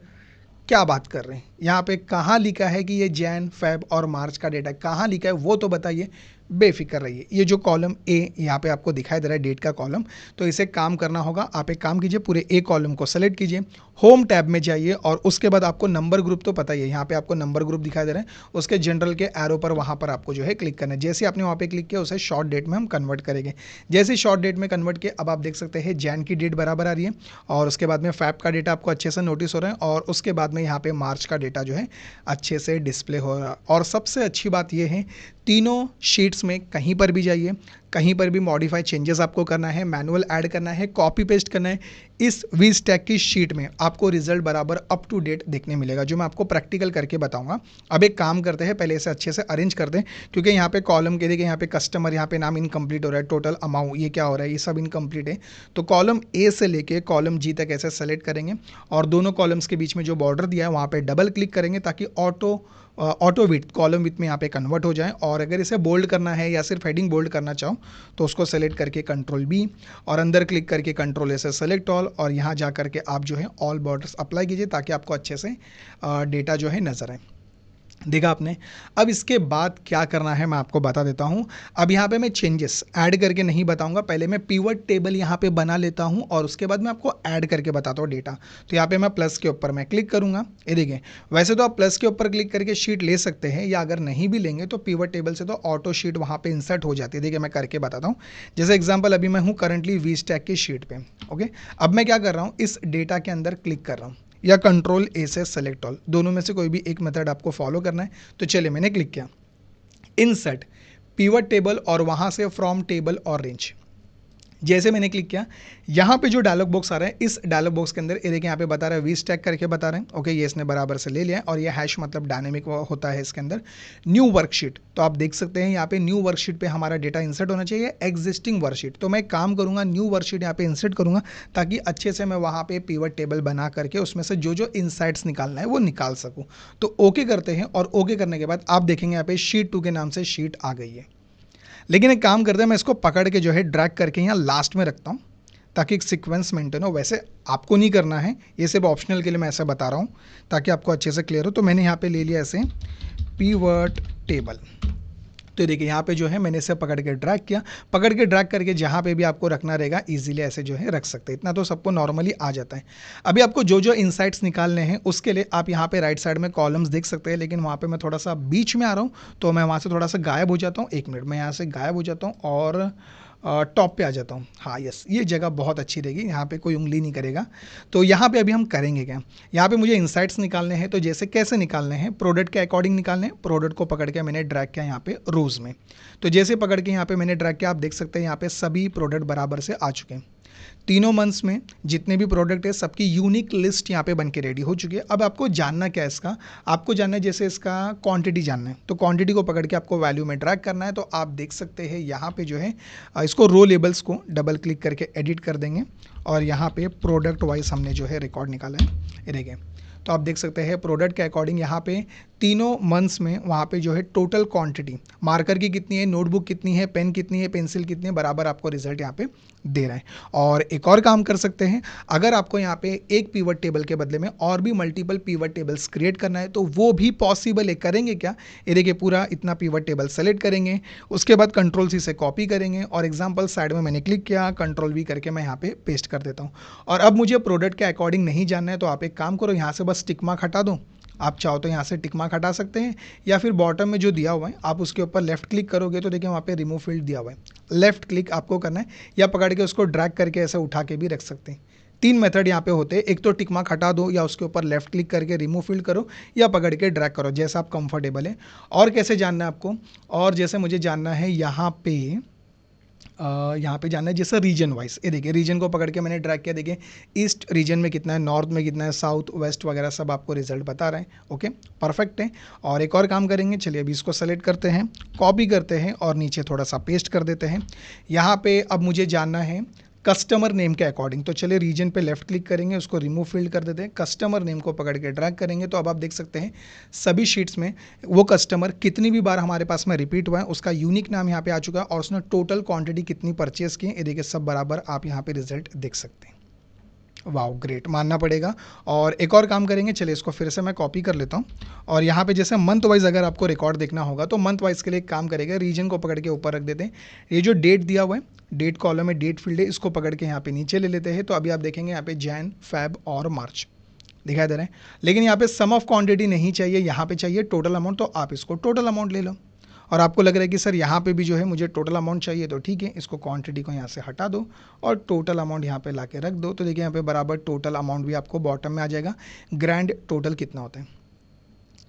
क्या बात कर रहे हैं, यहाँ पे कहाँ लिखा है कि ये जैन, फेब और मार्च का डेटा कहाँ लिखा है, वो तो बताइए। बेफिक्र रहिए, ये जो कॉलम ए यहाँ पे आपको दिखाई दे रहा है डेट का कॉलम, तो इसे काम करना होगा। आप एक काम कीजिए, पूरे ए कॉलम को सेलेक्ट कीजिए, होम टैब में जाइए और उसके बाद आपको नंबर ग्रुप तो पता ही है, यहाँ पे आपको नंबर ग्रुप दिखाई दे रहा है, उसके जनरल के एरो पर वहाँ पर आपको जो है क्लिक करना है। जैसे आपने वहाँ पे क्लिक किया उसे शॉर्ट डेट में हम कन्वर्ट करेंगे। जैसे शॉर्ट डेट में कन्वर्ट किया, अब आप देख सकते हैं जैन की डेट बराबर आ रही है और उसके बाद में फैब का डेटा आपको अच्छे से नोटिस हो रहा है और उसके बाद में यहाँ पे मार्च का डेटा जो है अच्छे से डिस्प्ले हो रहा है। और सबसे अच्छी बात यह है, तीनों शीट्स में कहीं पर भी जाइए, कहीं पर भी मॉडिफाई चेंजेस आपको करना है, मैनुअल ऐड करना है, कॉपी पेस्ट करना है, इस वी स्टैक की शीट में आपको रिजल्ट बराबर अप टू डेट देखने मिलेगा, जो मैं आपको प्रैक्टिकल करके बताऊंगा। अब एक काम करते हैं, पहले इसे अच्छे से अरेंज करते हैं, क्योंकि यहाँ पे कॉलम के देखिए, यहाँ पे कस्टमर, यहाँ पे नाम इनकम्प्लीट हो रहा है, टोटल अमाउंट ये क्या हो रहा है, ये सब इनकम्प्लीट है। तो कॉलम ए से लेके कॉलम जी तक ऐसे सेलेक्ट करेंगे और दोनों कॉलम्स के बीच में जो बॉर्डर दिया है वहाँ पे डबल क्लिक करेंगे ताकि ऑटो विथ कॉलम विथ में यहाँ पे कन्वर्ट हो जाए। और अगर इसे बोल्ड करना है या सिर्फ हेडिंग बोल्ड करना चाहो तो उसको सेलेक्ट करके कंट्रोल बी और अंदर क्लिक करके कंट्रोल ए से सेलेक्ट ऑल और यहाँ जा करके आप जो है ऑल बॉर्डर्स अप्लाई कीजिए ताकि आपको अच्छे से डेटा जो है नजर आए। देखा आपने। अब इसके बाद क्या करना है मैं आपको बता देता हूँ। अब यहाँ पे मैं चेंजेस ऐड करके नहीं बताऊँगा, पहले मैं पिवट टेबल यहाँ पे बना लेता हूँ और उसके बाद मैं आपको ऐड करके बताता हूँ डेटा। तो यहाँ पे मैं प्लस के ऊपर मैं क्लिक करूँगा, ये देखिए। वैसे तो आप प्लस के ऊपर क्लिक करके शीट ले सकते हैं, या अगर नहीं भी लेंगे तो पिवट टेबल से तो ऑटो शीट वहाँ पर इंसर्ट हो जाती है। देखिए मैं करके बताता हूँ। जैसे एग्जाम्पल अभी मैं हूँ करंटली वी स्टैक की शीट पर। ओके, अब मैं क्या कर रहा हूँ, इस डेटा के अंदर क्लिक कर रहा हूँ या कंट्रोल ए से सेलेक्ट ऑल, दोनों में से कोई भी एक मेथड आपको फॉलो करना है। तो चलिए मैंने क्लिक किया इंसर्ट पिवट टेबल और वहां से फ्रॉम टेबल और रेंज। जैसे मैंने क्लिक किया, यहाँ पे जो डायलॉग बॉक्स आ रहा है, इस डायलॉग बॉक्स के अंदर ये देखिए यहाँ पे बता रहा है वी स्टैक करके बता रहे हैं। ओके, ये इसने बराबर से ले लिया है और ये हैश मतलब डायनेमिक होता है इसके अंदर। न्यू वर्कशीट, तो आप देख सकते हैं यहाँ पे न्यू वर्कशीट पे हमारा डेटा इंसर्ट होना चाहिए, एग्जिस्टिंग वर्कशीट। तो मैं एक काम करूँगा, न्यू वर्कशीट यहाँ पे इंसर्ट करूँगा ताकि अच्छे से मैं वहाँ पे पिवट टेबल बना करके उसमें से जो जो इंसाइट्स निकालना है वो निकाल सकूँ। तो ओके करते हैं और ओके करने के बाद आप देखेंगे यहाँ पे शीट 2 के नाम से शीट आ गई है। लेकिन एक काम करते हैं, मैं इसको पकड़ के जो है ड्रैग करके यहाँ लास्ट में रखता हूँ ताकि एक सीक्वेंस मेंटेन हो। वैसे आपको नहीं करना है, ये सिर्फ ऑप्शनल के लिए मैं ऐसा बता रहा हूँ ताकि आपको अच्छे से क्लियर हो। तो मैंने यहाँ पे ले लिया ऐसे पिवट टेबल। तो देखिए यहाँ पे जो है मैंने इसे पकड़ के ड्रैग किया, पकड़ के ड्रैग करके जहाँ पे भी आपको रखना रहेगा इजीली ऐसे जो है रख सकते हैं। इतना तो सबको नॉर्मली आ जाता है। अभी आपको जो जो इनसाइट्स निकालने हैं उसके लिए आप यहाँ पे राइट साइड में कॉलम्स देख सकते हैं, लेकिन वहाँ पे मैं थोड़ा सा बीच में आ रहा हूँ तो मैं वहाँ से थोड़ा सा गायब हो जाता हूँ। 1 मिनट मैं यहाँ से गायब हो जाता हूँ और टॉप पे आ जाता हूँ। हाँ यस, ये जगह बहुत अच्छी रहेगी, यहाँ पे कोई उंगली नहीं करेगा। तो यहाँ पे अभी हम करेंगे क्या, यहाँ पे मुझे इंसाइट्स निकालने हैं। तो जैसे कैसे निकालने हैं, प्रोडक्ट के अकॉर्डिंग निकालने हैं। प्रोडक्ट को पकड़ के मैंने ड्रैग किया यहाँ पे रोज में। तो जैसे पकड़ के यहाँ पे मैंने ड्रैग किया, आप देख सकते हैं यहाँ पे सभी प्रोडक्ट बराबर से आ चुके हैं। तीनों मंथ्स में जितने भी प्रोडक्ट है सबकी यूनिक लिस्ट यहाँ पे बन के रेडी हो चुकी है। अब आपको जानना क्या है इसका, आपको जानना है जैसे इसका क्वांटिटी जानना है, तो क्वांटिटी को पकड़ के आपको वैल्यू में ड्रैग करना है। तो आप देख सकते हैं यहाँ पे जो है इसको रो लेबल्स को डबल क्लिक करके एडिट कर देंगे और यहाँ पे प्रोडक्ट वाइज हमने जो है रिकॉर्ड निकाला है, ये देखिए। तो आप देख सकते हैं प्रोडक्ट के अकॉर्डिंग यहाँ पे तीनों मंथ्स में वहाँ पे जो है टोटल क्वांटिटी मार्कर की कितनी है, नोटबुक कितनी है, पेन कितनी है, पेंसिल कितनी है, बराबर आपको रिजल्ट यहाँ पे दे रहा है। और एक और काम कर सकते हैं, अगर आपको यहाँ पे एक पिवट टेबल के बदले में और भी मल्टीपल पिवट टेबल्स क्रिएट करना है तो वो भी पॉसिबल है। करेंगे क्या, ये देखिए पूरा इतना पिवट टेबल सेलेक्ट करेंगे, उसके बाद कंट्रोल सी से कॉपी करेंगे और एग्जाम्पल साइड में मैंने क्लिक किया, कंट्रोल वी करके मैं यहाँ पे पेस्ट कर देता हूँ। और अब मुझे प्रोडक्ट के अकॉर्डिंग नहीं जानना है तो आप एक काम करो, यहाँ से बस टिक मार्क हटा दो। आप चाहो तो यहाँ से टिक मार्क हटा सकते हैं या फिर बॉटम में जो दिया हुआ है आप उसके ऊपर लेफ्ट क्लिक करोगे तो देखिए वहाँ पे रिमूव फील्ड दिया हुआ है, लेफ्ट क्लिक आपको करना है या पकड़ के उसको ड्रैग करके ऐसे उठा के भी रख सकते हैं। 3 मेथड यहाँ पे होते हैं, एक तो टिक मार्क हटा दो या उसके ऊपर लेफ्ट क्लिक करके रिमूव फील्ड करो या पकड़ के ड्रैग करो, जैसा आप कंफर्टेबल है। और कैसे जानना है आपको, और जैसे मुझे जानना है यहाँ पे जानना है जैसे रीजन वाइज, ये देखिए रीजन को पकड़ के मैंने ड्रैग किया, देखिए ईस्ट रीजन में कितना है, नॉर्थ में कितना है, साउथ वेस्ट वगैरह सब आपको रिजल्ट बता रहे हैं। ओके परफेक्ट है। और एक और काम करेंगे, चलिए अभी इसको सेलेक्ट करते हैं, कॉपी करते हैं और नीचे थोड़ा सा पेस्ट कर देते हैं। यहाँ पे अब मुझे जानना है कस्टमर नेम के अकॉर्डिंग, तो चलिए रीजन पे लेफ्ट क्लिक करेंगे, उसको रिमूव फील्ड कर देते हैं, कस्टमर नेम को पकड़ के ड्रैग करेंगे। तो अब आप देख सकते हैं सभी शीट्स में वो कस्टमर कितनी भी बार हमारे पास में रिपीट हुआ है उसका यूनिक नाम यहाँ पे आ चुका है और उसने टोटल क्वांटिटी कितनी परचेस की है, ये देखिए सब बराबर आप यहाँ पे रिजल्ट देख सकते हैं। वाओ ग्रेट, मानना पड़ेगा। और एक और काम करेंगे, चलिए इसको फिर से मैं कॉपी कर लेता हूँ और यहाँ पे जैसे मंथ वाइज अगर आपको रिकॉर्ड देखना होगा तो मंथ वाइज के लिए एक काम करेगा, रीजन को पकड़ के ऊपर रख देते हैं, ये जो डेट दिया हुआ है डेट कॉलम में डेट फील्ड है, इसको पकड़ के यहाँ पे नीचे ले लेते हैं। तो अभी आप देखेंगे यहाँ पे जैन, फेब और मार्च दिखाई दे रहे हैं, लेकिन यहाँ पे सम ऑफ क्वांटिटी नहीं चाहिए, यहाँ पे चाहिए टोटल अमाउंट। तो आप इसको टोटल अमाउंट ले लो। और आपको लग रहा है कि सर यहाँ पे भी जो है मुझे टोटल अमाउंट चाहिए, तो ठीक है, इसको क्वांटिटी को यहाँ से हटा दो और टोटल अमाउंट यहाँ पे ला के रख दो। तो देखिए यहाँ पे बराबर टोटल अमाउंट भी आपको बॉटम में आ जाएगा। ग्रैंड टोटल कितना होता है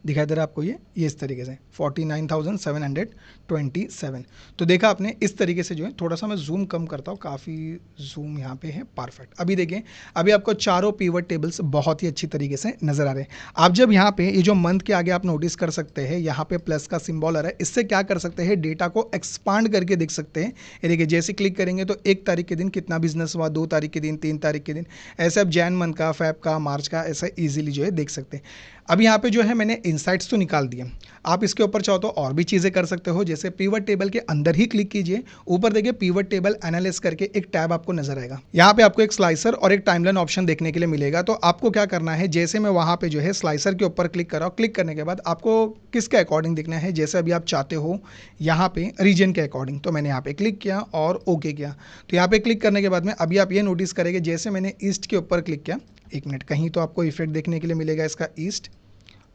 दिखाई दे रहा है आपको, ये इस तरीके से 49,727। तो देखा आपने, इस तरीके से जो है, थोड़ा सा मैं जूम कम करता हूँ, काफ़ी जूम यहाँ पे है, परफेक्ट। अभी देखें, अभी आपको चारों पिवट टेबल्स बहुत ही अच्छी तरीके से नजर आ रहे हैं। आप जब यहाँ पे ये जो मंथ के आगे आप नोटिस कर सकते हैं यहाँ पे प्लस का सिंबल आ रहा है, इससे क्या कर सकते हैं, डेटा को एक्सपांड करके देख सकते हैं। ये देखिए जैसे क्लिक करेंगे तो 1 तारीख के दिन कितना बिजनेस हुआ, 2 तारीख के दिन, 3 तारीख के दिन, ऐसे आप जैन मंथ का, फेब का, मार्च का, ऐसा ईजिली जो है देख सकते हैं। अब यहाँ पे जो है मैंने इंसाइट्स तो निकाल दिए। आप इसके ऊपर चाहो तो और भी चीज़ें कर सकते हो, जैसे पिवट टेबल के अंदर ही क्लिक कीजिए, ऊपर देखिए पिवट टेबल एनालिसिस करके एक टैब आपको नजर आएगा। यहाँ पे आपको एक स्लाइसर और एक टाइमलाइन ऑप्शन देखने के लिए मिलेगा। तो आपको क्या करना है, जैसे मैं वहाँ पे जो है स्लाइसर के ऊपर क्लिक कर रहा हूँ, क्लिक करने के बाद आपको किसके अकॉर्डिंग दिखना है, जैसे अभी आप चाहते हो यहाँ पे रीजन के अकॉर्डिंग, तो मैंने यहाँ पे क्लिक किया और ओके किया। तो यहाँ पे क्लिक करने के बाद में अभी आप ये नोटिस करेंगे, जैसे मैंने ईस्ट के ऊपर क्लिक किया, एक मिनट, कहीं तो आपको इफेक्ट देखने के लिए मिलेगा इसका, ईस्ट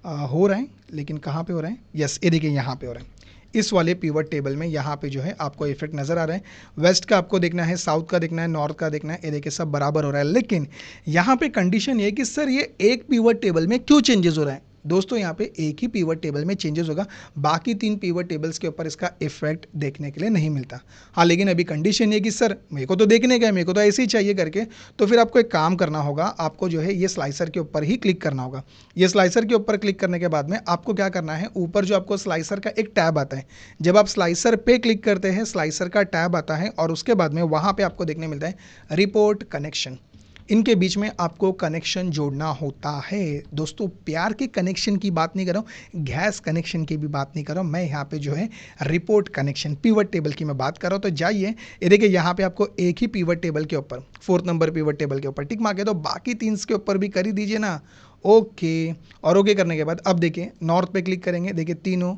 हो रहा है, लेकिन कहाँ पे हो रहा है, यस ये देखिए यहाँ पे हो रहा है, इस वाले पिवट टेबल में यहाँ पे जो है आपको इफेक्ट नज़र आ रहा है। वेस्ट का आपको देखना है, साउथ का देखना है, नॉर्थ का देखना है, ये देखिए सब बराबर हो रहा है। लेकिन यहाँ पे कंडीशन ये है कि सर ये एक पिवट टेबल में क्यों चेंजेस हो रहा है। दोस्तों यहाँ पे एक ही पिवट टेबल में चेंजेस होगा, बाकी 3 पिवट टेबल्स के ऊपर इसका इफेक्ट देखने के लिए नहीं मिलता। हाँ, लेकिन अभी कंडीशन ये कि सर मेरे को तो देखने का है, मेरे को तो ऐसे ही चाहिए करके, तो फिर आपको एक काम करना होगा, आपको जो है ये स्लाइसर के ऊपर ही क्लिक करना होगा। ये स्लाइसर के ऊपर क्लिक करने के बाद में आपको क्या करना है, ऊपर जो आपको स्लाइसर का एक टैब आता है, जब आप स्लाइसर पे क्लिक करते हैं स्लाइसर का टैब आता है और उसके बाद में वहाँ पर आपको देखने मिलता है रिपोर्ट कनेक्शन। इनके बीच में आपको कनेक्शन जोड़ना होता है। दोस्तों प्यार के कनेक्शन की बात नहीं कर रहा हूँ, गैस कनेक्शन की भी बात नहीं कर रहा हूँ, मैं यहाँ पे जो है रिपोर्ट कनेक्शन पिवट टेबल की मैं बात कर रहा हूँ। तो जाइए, ये देखिए यहाँ पे आपको एक ही पिवट टेबल के ऊपर 4 नंबर पिवट टेबल के ऊपर टिक मार के, तो बाकी 3 के ऊपर भी कर ही दीजिए ना। ओके, और ओके करने के बाद अब देखिए नॉर्थ पे क्लिक करेंगे, देखिए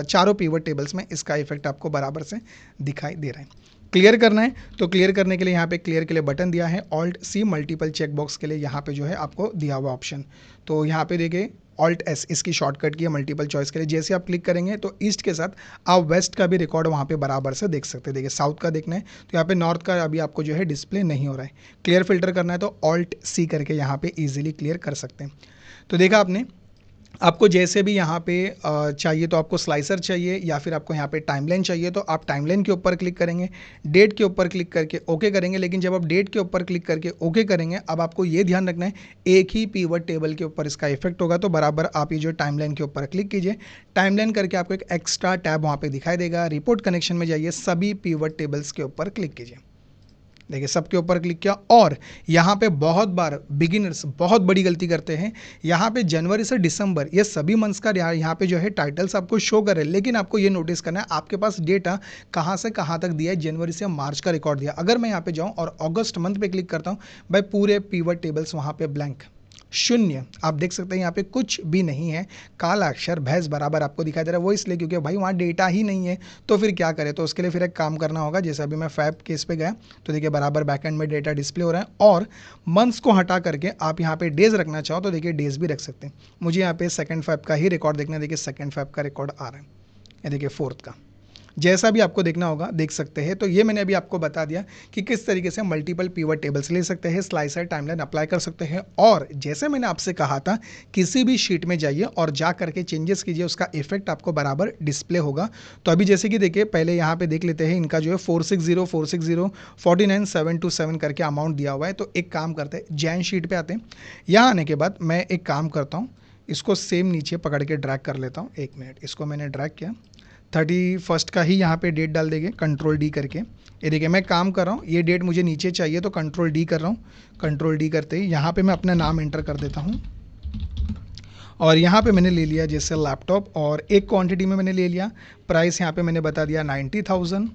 चारों पिवट टेबल्स में इसका इफेक्ट आपको बराबर से दिखाई दे रहा है। क्लियर करना है तो क्लियर करने के लिए यहाँ पे क्लियर के लिए बटन दिया है, Alt C multiple check box के लिए यहाँ पे जो है आपको दिया हुआ ऑप्शन। तो यहाँ पे देखिए ऑल्ट एस इसकी शॉर्टकट की है मल्टीपल चॉइस के लिए। जैसे आप क्लिक करेंगे तो ईस्ट के साथ आप वेस्ट का भी रिकॉर्ड वहाँ पे बराबर से देख सकते हैं। देखिए साउथ का देखना है तो यहाँ पे नॉर्थ का अभी आपको जो है डिस्प्ले नहीं हो रहा है। क्लियर फिल्टर करना है तो ऑल्ट सी करके यहाँ पे ईजिली क्लियर कर सकते हैं। तो देखा आपने, आपको जैसे भी यहाँ पे चाहिए तो आपको स्लाइसर चाहिए या फिर आपको यहाँ पे टाइमलाइन चाहिए, तो आप टाइमलाइन के ऊपर क्लिक करेंगे, डेट के ऊपर क्लिक करके ओके करेंगे। लेकिन जब आप डेट के ऊपर क्लिक करके ओके करेंगे, अब आपको ये ध्यान रखना है एक ही पिवट टेबल के ऊपर इसका इफेक्ट होगा। तो बराबर आप ये जो टाइमलाइन के ऊपर क्लिक कीजिए, टाइमलाइन करके आपको एक एक्स्ट्रा टैब वहाँ पर दिखाई देगा। रिपोर्ट कनेक्शन में जाइए, सभी पिवट टेबल्स के ऊपर क्लिक कीजिए। देखिए सबके ऊपर क्लिक किया और यहाँ पे बहुत बार बिगिनर्स बहुत बड़ी गलती करते हैं। यहाँ पे जनवरी से दिसंबर ये सभी मंथ्स का यहाँ पे जो है टाइटल्स आपको शो कर रहे हैं, लेकिन आपको ये नोटिस करना है आपके पास डेटा कहाँ से कहाँ तक दिया है, जनवरी से मार्च का रिकॉर्ड दिया। अगर मैं यहाँ पे जाऊँ और अगस्त मंथ पे क्लिक करता हूँ, भाई पूरे पिवट टेबल्स वहाँ पे ब्लैंक, शून्य। आप देख सकते हैं यहाँ पे कुछ भी नहीं है, काला अक्षर भैंस बराबर आपको दिखाई दे रहा है। वो इसलिए क्योंकि भाई वहाँ डेटा ही नहीं है। तो फिर क्या करें, तो उसके लिए फिर एक काम करना होगा। जैसे अभी मैं फैब केस पे गया तो देखिए बराबर बैकएंड में डेटा डिस्प्ले हो रहा है, और मंथ्स को हटा करके आप यहाँ पे डेज रखना चाहो तो देखिए डेज भी रख सकते हैं। मुझे यहाँ पे सेकंड फैब का ही रिकॉर्ड देखना है। देखिए सेकंड फैब का रिकॉर्ड आ रहा है, ये देखिए फोर्थ का, जैसा भी आपको देखना होगा देख सकते हैं। तो ये मैंने अभी आपको बता दिया कि किस तरीके से मल्टीपल पिवट टेबल्स ले सकते हैं, स्लाइसर टाइमलाइन अप्लाई कर सकते हैं। और जैसे मैंने आपसे कहा था, किसी भी शीट में जाइए और जा करके चेंजेस कीजिए, उसका इफेक्ट आपको बराबर डिस्प्ले होगा। तो अभी जैसे कि देखिए पहले यहाँ पे देख लेते हैं, इनका जो है 460 49727 करके अमाउंट दिया हुआ है। तो एक काम करते हैं, जैन शीट पर आते हैं। यहाँ आने के बाद मैं एक काम करता हूँ, इसको सेम नीचे पकड़ के ड्रैग कर लेता हूँ। एक मिनट, इसको मैंने ड्रैग किया, 31 का ही यहाँ पे डेट डाल देंगे कंट्रोल डी करके। ये देखिए मैं काम कर रहा हूँ, ये डेट मुझे नीचे चाहिए तो कंट्रोल डी कर रहा हूँ। कंट्रोल डी करते ही यहाँ पे मैं अपना नाम एंटर कर देता हूँ, और यहाँ पे मैंने ले लिया जैसे लैपटॉप, और एक क्वांटिटी में मैंने ले लिया। प्राइस यहाँ पे मैंने बता दिया 90,000,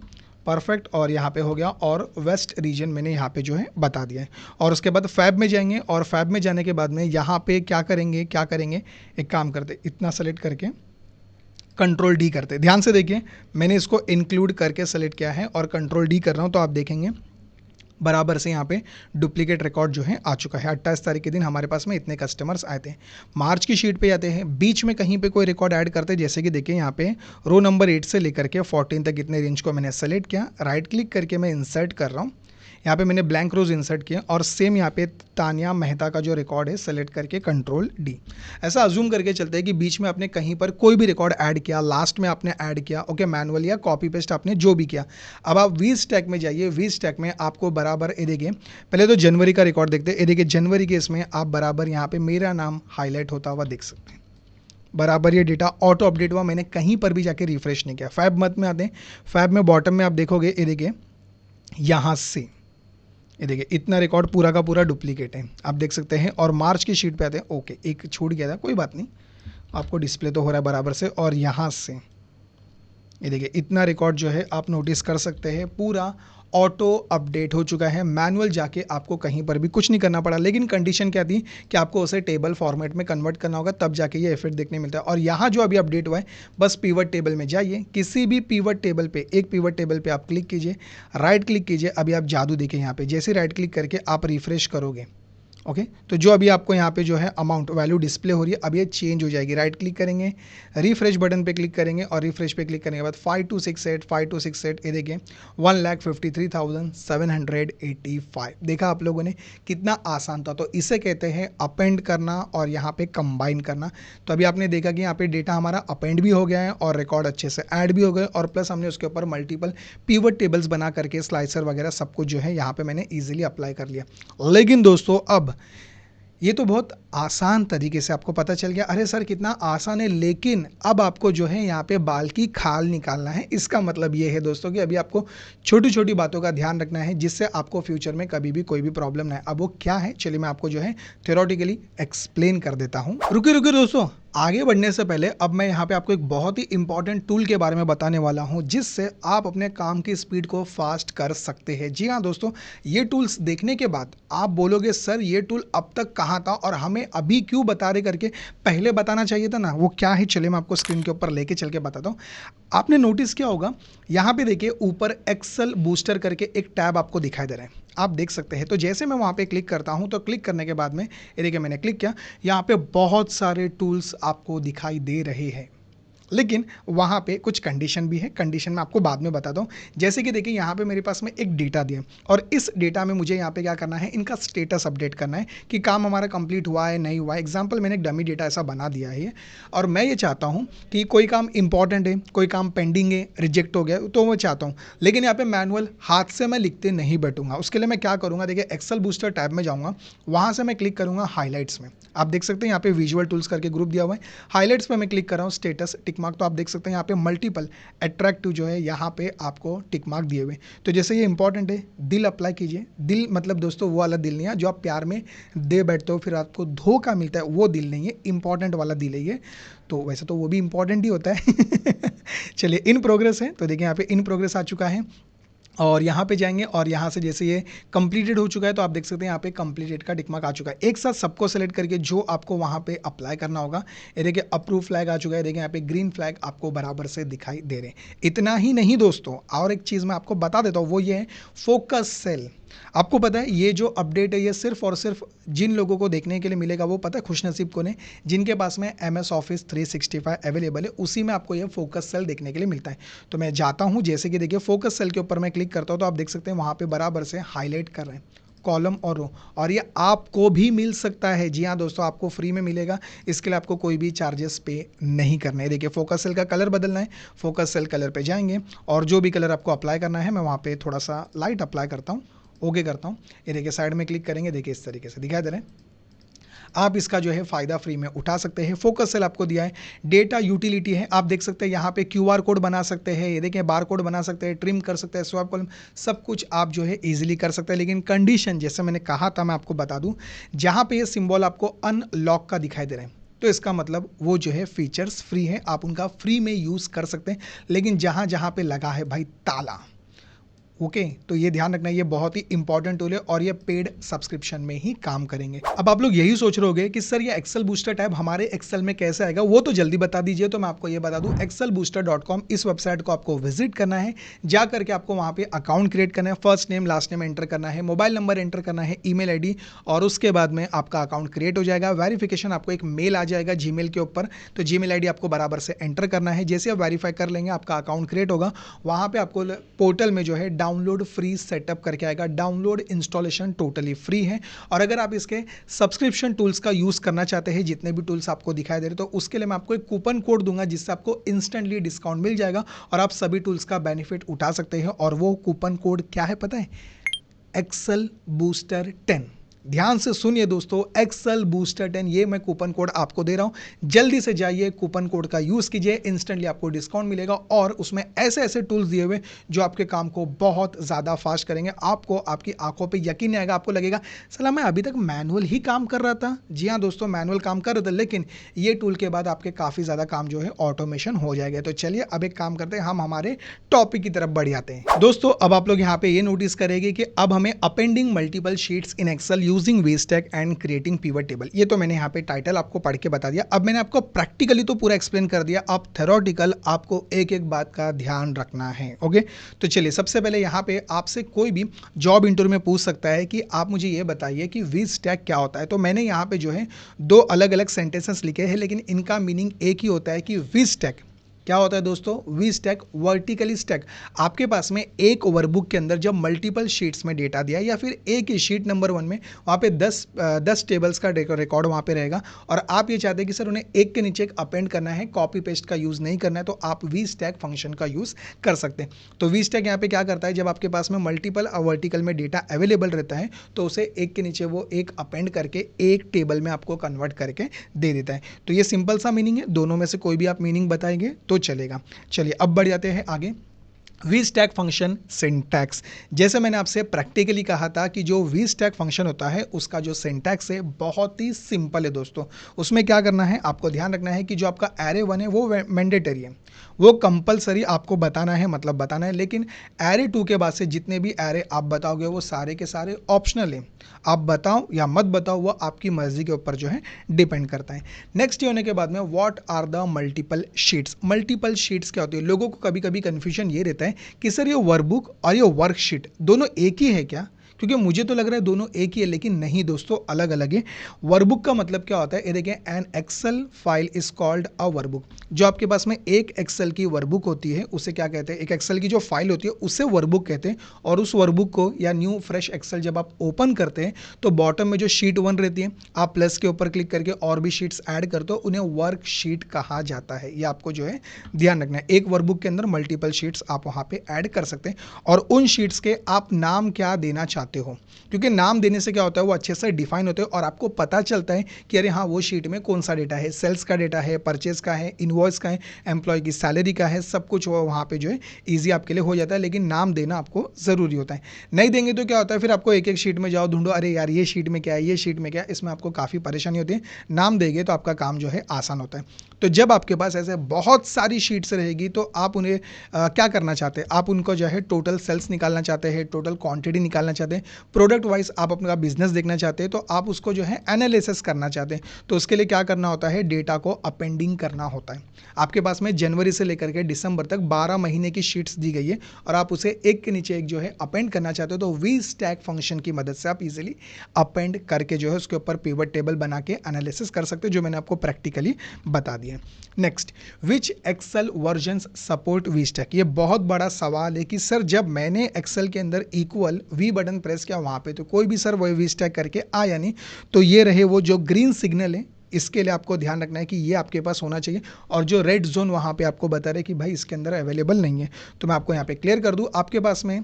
परफेक्ट। और यहाँ पे हो गया, और वेस्ट रीजन मैंने यहाँ पे जो है बता दिया है। और उसके बाद फैब में जाएंगे, और फैब में जाने के बाद में यहाँ पे क्या करेंगे, एक काम करते, इतना सेलेक्ट करके कंट्रोल डी करते। ध्यान से देखिए मैंने इसको इंक्लूड करके सेलेक्ट किया है और कंट्रोल डी कर रहा हूँ, तो आप देखेंगे बराबर से यहाँ पे डुप्लीकेट रिकॉर्ड जो है आ चुका है। 28 तारीख के दिन हमारे पास में इतने कस्टमर्स आए थे। मार्च की शीट पे आते हैं, बीच में कहीं पे कोई रिकॉर्ड ऐड करते हैं, जैसे कि देखिए यहाँ पे रो नंबर 8 से लेकर के 14 तक इतने रेंज को मैंने सेलेक्ट किया। राइट क्लिक करके मैं इंसर्ट कर रहा हूँ, यहाँ पे मैंने ब्लैंक रोज इंसर्ट किया, और सेम यहाँ पे तानिया मेहता का जो रिकॉर्ड है सेलेक्ट करके कंट्रोल डी। ऐसा अज्यूम करके चलते हैं कि बीच में आपने कहीं पर कोई भी रिकॉर्ड ऐड किया, लास्ट में आपने ऐड किया, ओके, मैनुअल या कॉपी पेस्ट आपने जो भी किया। अब आप वी स्टैक में जाइए, वी स्टैक में आपको बराबर ये देखिए, पहले तो जनवरी का रिकॉर्ड देखते हैं। ये देखिए जनवरी के इसमें आप बराबर यहाँ पे मेरा नाम हाईलाइट होता हुआ देख सकते हैं। बराबर ये डेटा ऑटो अपडेट हुआ, मैंने कहीं पर भी जाके रिफ्रेश नहीं किया। फैब मंथ में आते हैं, फैब में बॉटम में आप देखोगे, ये देखिए यहाँ से ये देखिए इतना रिकॉर्ड पूरा का पूरा डुप्लीकेट है, आप देख सकते हैं। और मार्च की शीट पे आते हैं, ओके एक छूट गया था, कोई बात नहीं, आपको डिस्प्ले तो हो रहा है बराबर से, और यहाँ से ये देखिए इतना रिकॉर्ड जो है आप नोटिस कर सकते हैं, पूरा ऑटो अपडेट हो चुका है। मैनुअल जाके आपको कहीं पर भी कुछ नहीं करना पड़ा, लेकिन कंडीशन क्या थी कि आपको उसे टेबल फॉर्मेट में कन्वर्ट करना होगा, तब जाके ये इफेक्ट देखने मिलता है। और यहाँ जो अभी अपडेट हुआ है, बस पिवट टेबल में जाइए, किसी भी पिवट टेबल पे, एक पिवट टेबल पे आप क्लिक कीजिए, राइट क्लिक कीजिए। अभी आप जादू देखिए यहाँ पे, जैसे राइट क्लिक करके आप रिफ्रेश करोगे, ओके तो जो अभी आपको यहाँ पे जो है अमाउंट वैल्यू डिस्प्ले हो रही है, अब ये चेंज हो जाएगी। राइट क्लिक करेंगे, रिफ्रेश बटन पे क्लिक करेंगे, और रिफ्रेश पे क्लिक करने के बाद 5268 ये देखिए 1,53,785। देखा आप लोगों ने कितना आसान था। तो इसे कहते हैं अपेंड करना और यहाँ पे कंबाइन करना। तो अभी आपने देखा कि यहाँ पे डेटा हमारा अपेंड भी हो गया है और रिकॉर्ड अच्छे से ऐड भी हो गए, और प्लस हमने उसके ऊपर मल्टीपल पिवट टेबल्स बना करके स्लाइसर वगैरह सब कुछ जो है यहाँ पे मैंने ईजिली अप्लाई कर लिया। लेकिन दोस्तों अब ये तो बहुत आसान तरीके से आपको पता चल गया, अरे सर कितना आसान है, लेकिन अब आपको जो है यहाँ पे बाल की खाल निकालना है। इसका मतलब ये है दोस्तों कि अभी आपको छोटी छोटी बातों का ध्यान रखना है, जिससे आपको फ्यूचर में कभी भी कोई भी प्रॉब्लम ना है। अब वो क्या है, चलिए मैं आपको जो है थ्योरेटिकली एक्सप्लेन कर देता हूँ। रुकिए दोस्तों, आगे बढ़ने से पहले अब मैं यहाँ पे आपको एक बहुत ही इंपॉर्टेंट टूल के बारे में बताने वाला हूँ, जिससे आप अपने काम की स्पीड को फास्ट कर सकते हैं। जी हाँ दोस्तों, ये टूल्स देखने के बाद आप बोलोगे सर ये टूल अब तक कहाँ था और हमें अभी क्यों बता रहे करके पहले बताना चाहिए था ना। वो क्या है, चलिए मैं आपको स्क्रीन के ऊपर लेके चल के बताता हूँ। आपने नोटिस किया होगा यहाँ पे देखिए ऊपर एक्सेल बूस्टर करके एक टैब आपको दिखाई दे रहा है, आप देख सकते हैं। तो जैसे मैं वहाँ पे क्लिक करता हूँ, तो क्लिक करने के बाद में ये देखिए मैंने क्लिक किया, यहाँ पे बहुत सारे टूल्स आपको दिखाई दे रहे हैं, लेकिन वहाँ पे कुछ कंडीशन भी है। कंडीशन मैं आपको बाद में बताता हूँ। जैसे कि देखिए यहाँ पे मेरे पास में एक डेटा दिया, और इस डेटा में मुझे यहाँ पे क्या करना है, इनका स्टेटस अपडेट करना है कि काम हमारा कंप्लीट हुआ है नहीं हुआ है। एग्जांपल मैंने एक डमी डेटा ऐसा बना दिया है, और मैं ये चाहता हूँ कि कोई काम इंपॉर्टेंट है, कोई काम पेंडिंग है, रिजेक्ट हो गया, तो मैं चाहता हूँ, लेकिन यहाँ पे मैनुअल हाथ से मैं लिखते नहीं बैठूंगा। उसके लिए मैं क्या करूँगा, देखिए एक्सेल बूस्टर टैब में जाऊँगा, वहाँ से मैं क्लिक करूँगा हाईलाइट्स में। आप देख सकते हैं यहाँ पे विजुअल टूल्स करके ग्रुप दिया हुआ है, हाईलाइट्स पे मैं क्लिक कर रहा हूँ, स्टेटस टिक मार्क। तो आप देख सकते हैं यहाँ पे मल्टीपल अट्रैक्टिव जो है यहाँ पे आपको टिक मार्क दिए हुए। तो जैसे ये इंपॉर्टेंट है, दिल अप्लाई कीजिए। दिल मतलब दोस्तों वो वाला दिल नहीं है जो आप प्यार में दे बैठते हो फिर आपको धोखा मिलता है, वो दिल नहीं है, इंपॉर्टेंट वाला दिल है ये। तो वैसे तो वो भी इंपॉर्टेंट ही होता है चलिए इन प्रोग्रेस है, तो देखिए यहाँ पे इन प्रोग्रेस आ चुका है, और यहाँ पे जाएंगे, और यहाँ से जैसे ये कंप्लीटेड हो चुका है, तो आप देख सकते हैं यहाँ पे कंप्लीटेड का टिक मार्क आ चुका है। एक साथ सबको सेलेक्ट करके जो आपको वहाँ पे अप्लाई करना होगा, ये देखिए अप्रूव फ्लैग आ चुका है, देखिए यहाँ पे ग्रीन फ्लैग आपको बराबर से दिखाई दे रहे हैं। इतना ही नहीं दोस्तों, और एक चीज़ मैं आपको बता देता हूँ, वो ये है फोकस सेल। आपको पता है ये जो अपडेट है ये सिर्फ और सिर्फ जिन लोगों को देखने के लिए मिलेगा, वो पता है खुशनसीब कौन है, जिनके पास में MS ऑफिस 365 अवेलेबल है, उसी में आपको ये फोकस सेल देखने के लिए मिलता है। तो मैं जाता हूँ, जैसे कि देखिए फोकस सेल के ऊपर मैं क्लिक करता हूँ, तो आप देख सकते हैं वहाँ पे बराबर से हाईलाइट कर रहे हैं कॉलम और रो, और ये आपको भी मिल सकता है। जी हाँ दोस्तों, आपको फ्री में मिलेगा, इसके लिए आपको कोई भी चार्जेस पे नहीं करना है। देखिए फोकस सेल का कलर बदलना है, फोकस सेल कलर पे जाएंगे, और जो भी कलर आपको अप्लाई करना है, मैं वहाँ पे थोड़ा सा लाइट अप्लाई करता हूँ, ओके करता हूँ। ये देखिए साइड में क्लिक करेंगे, देखिए इस तरीके से दिखाई दे रहे हैं। आप इसका जो है फ़ायदा फ्री में उठा सकते हैं। फोकस सेल आपको दिया है, डेटा यूटिलिटी है, आप देख सकते हैं यहाँ पे QR कोड बना सकते हैं, ये देखिए बार कोड बना सकते हैं, ट्रिम कर सकते हैं, स्वैप कॉलम, सब कुछ आप जो है इजीली कर सकते हैं। लेकिन कंडीशन जैसे मैंने कहा था, मैं आपको बता दूं, जहाँ पे ये सिंबल आपको अनलॉक का दिखाई दे रहा है, तो इसका मतलब वो जो है फीचर्स फ्री है, आप उनका फ्री में यूज़ कर सकते हैं। लेकिन जहाँ जहाँ पे लगा है भाई ताला, ओके तो ये ध्यान रखना, ये बहुत ही इंपॉर्टेंट टूल है, और ये पेड सब्सक्रिप्शन में ही काम करेंगे। अब आप लोग यही सोच रहे होंगे कि सर ये एक्सेल बूस्टर टैब हमारे एक्सेल में कैसे आएगा, वो तो जल्दी बता दीजिए। तो मैं आपको ये बता दूं, excelbooster.com इस वेबसाइट को आपको विजिट करना है, जा करके आपको वहाँ पे अकाउंट क्रिएट करना है, first name last name enter करना है, मोबाइल नंबर एंटर करना है, ईमेल आईडी, और उसके बाद में आपका अकाउंट क्रिएट हो जाएगा। वेरिफिकेशन आपको एक मेल आ जाएगा जीमेल के ऊपर, तो जीमेल आईडी आपको बराबर से एंटर करना है। जैसे आप वेरीफाई कर लेंगे, आपका अकाउंट क्रिएट होगा, वहाँ पे आपको पोर्टल में जो है डाउनलोड फ्री सेटअप करके आएगा। डाउनलोड इंस्टॉलेशन टोटली फ्री है, और अगर आप इसके सब्सक्रिप्शन टूल्स का यूज करना चाहते हैं, जितने भी टूल्स आपको दिखाई दे रहे, तो उसके लिए मैं आपको एक कूपन कोड दूंगा, जिससे आपको इंस्टेंटली डिस्काउंट मिल जाएगा, और आप सभी टूल्स का बेनिफिट उठा सकते हैं। और वो कूपन कोड क्या है पता है, एक्सेल बूस्टर 10। ध्यान से सुनिए दोस्तों, एक्सेल बूस्टर 10 ये मैं कूपन कोड आपको दे रहा हूं। जल्दी से जाइए, कूपन कोड का यूज कीजिए, इंस्टेंटली आपको डिस्काउंट मिलेगा और उसमें ऐसे ऐसे टूल्स दिए हुए जो आपके काम को बहुत ज़्यादा फास्ट करेंगे। आपको आपकी आंखों पे यकीन नहीं आएगा, आपको लगेगा सला मैं अभी तक मैनुअल ही काम कर रहा था। जी हाँ दोस्तों, मैनुअल काम कर रहे थे, लेकिन ये टूल के बाद आपके काफ़ी ज़्यादा काम जो है ऑटोमेशन हो जाएगा। तो चलिए अब एक काम करते हैं, हम हमारे टॉपिक की तरफ बढ़ जाते हैं। दोस्तों अब आप लोग यहाँ पे ये नोटिस करेंगे कि अब हमें appending multiple sheets in Excel using VSTACK and creating pivot table, ये तो मैंने यहाँ पे टाइटल आपको पढ़ के बता दिया। अब मैंने आपको प्रैक्टिकली तो पूरा एक्सप्लेन कर दिया, अब थ्योरेटिकल आपको एक एक बात का ध्यान रखना है। ओके, तो चलिए सबसे पहले यहाँ पे आपसे कोई भी जॉब इंटरव्यू में पूछ सकता है कि आप मुझे ये बताइए कि वीस्टैक क्या होता है। तो मैंने यहाँ पे जो है दो अलग अलग सेंटेंसेस लिखे हैं, लेकिन इनका मीनिंग एक ही होता है कि वीस्टैक क्या होता है दोस्तों। वी स्टैक वर्टिकली स्टैक, आपके पास में एक वर्कबुक के अंदर जब मल्टीपल शीट्स में डेटा दिया या फिर एक ही शीट नंबर 1 में वहाँ पे 10 टेबल्स का रिकॉर्ड वहाँ पे रहेगा और आप ये चाहते हैं कि सर उन्हें एक के नीचे एक अपेंड करना है, कॉपी पेस्ट का यूज़ नहीं करना है, तो आप वी स्टैक फंक्शन का यूज़ कर सकते हैं। तो वी स्टैक यहाँ पे क्या करता है, जब आपके पास में मल्टीपल वर्टिकल में डेटा अवेलेबल रहता है तो उसे एक के नीचे वो एक अपेंड करके एक टेबल में आपको कन्वर्ट करके दे देता है। तो ये सिंपल सा मीनिंग है, दोनों में से कोई भी आप मीनिंग बताएंगे तो चलेगा। चलिए अब बढ़ जाते हैं आगे। वी स्टैक फंक्शन सिंटैक्स, जैसे मैंने आपसे प्रैक्टिकली कहा था कि जो वी स्टैक फंक्शन होता है उसका जो सिंटैक्स है बहुत ही सिंपल है दोस्तों। उसमें क्या करना है, आपको ध्यान रखना है कि जो आपका एरे 1 है वो मैंडेटरी है, वो कंपलसरी आपको बताना है, मतलब बताना है। लेकिन एरे 2 के बाद से जितने भी एरे आप बताओगे वो सारे के सारे ऑप्शनल हैं, आप बताओ या मत बताओ वो आपकी मर्जी के ऊपर जो है डिपेंड करता है। नेक्स्ट ये होने के बाद में what are the multiple sheets. Multiple sheets क्या होती है, लोगों को कभी कभी कन्फ्यूजन ये रहता है कि सर ये वर्कबुक और ये वर्कशीट दोनों एक ही है क्या, क्योंकि मुझे तो लग रहा है दोनों एक ही है, लेकिन नहीं दोस्तों, अलग अलग है। वर्कबुक का मतलब क्या होता है, ये देखिए an Excel file is called a workbook. जो आपके पास में एक एक्सेल की वर्कबुक होती है उसे क्या कहते हैं, एक एक्सेल की जो फाइल होती है उसे वर्कबुक कहते हैं। और उस वर्कबुक को या न्यू फ्रेश एक्सेल जब आप ओपन करते हैं तो बॉटम में जो शीट 1 रहती है, आप प्लस के ऊपर क्लिक करके और भी शीट्स ऐड करते हो, उन्हें वर्कशीट कहा जाता है। ये आपको जो है ध्यान रखना है, एक वर्कबुक के अंदर मल्टीपल शीट्स आप वहाँ पे ऐड कर सकते हैं और उन शीट्स के आप नाम क्या देना चाहते हो, क्योंकि नाम देने से क्या होता है वो अच्छे से डिफाइन होते हैं और आपको पता चलता है कि अरे हाँ वो शीट में कौन सा डेटा है, सेल्स का डेटा है, परचेज का है, इनवॉइस का है, एम्प्लॉय की सैलरी का है, सब कुछ वो वहाँ पे जो है ईजी आपके लिए हो जाता है। लेकिन नाम देना आपको ज़रूरी होता है, नहीं देंगे तो क्या होता है फिर आपको एक एक शीट में जाओ ढूंढो, अरे यार ये शीट में क्या है, ये शीट में क्या है, इसमें आपको काफ़ी परेशानी होती है। नाम देंगे तो आपका काम जो है आसान होता है। तो जब आपके पास ऐसे बहुत सारी शीट्स रहेगी तो आप उन्हें क्या करना चाहते हैं, आप उनको जो है टोटल सेल्स निकालना चाहते हैं, टोटल क्वांटिटी निकालना चाहते हैं, प्रोडक्ट वाइज आप अपना बिजनेस देखना चाहते हैं, तो आप उसको जो है एनालिसिस करना चाहते हैं। तो उसके लिए क्या करना होता है, डेटा को अपेंडिंग करना होता है। आपके पास में जनवरी से लेकर के दिसंबर तक 12 महीने की शीट्स दी गई है और आप उसे एक के नीचे एक जो है अपेंड करना चाहते हो, तो वी स्टैक फंक्शन की मदद से आप इजीली अपेंड करके जो है उसके ऊपर पिवट टेबल बना के एनालिसिस कर सकते हो, जो मैंने आपको प्रैक्टिकली बता दिया। Next, which Excel versions support V stack. ये बहुत बड़ा सवाल है कि सर जब मैंने एक्सेल के अंदर इक्वल वी बटन प्रेस किया वहाँ पे तो कोई भी सर वही वी स्टैक करके आया नहीं। तो ये रहे वो जो ग्रीन सिग्नल है, इसके लिए आपको ध्यान रखना है कि ये आपके पास होना चाहिए और जो रेड जोन वहाँ पे आपको बता रहे कि भाई इसके अंदर अवेलेबल नहीं है। तो मैं आपको यहाँ पे क्लियर कर दूँ, आपके पास में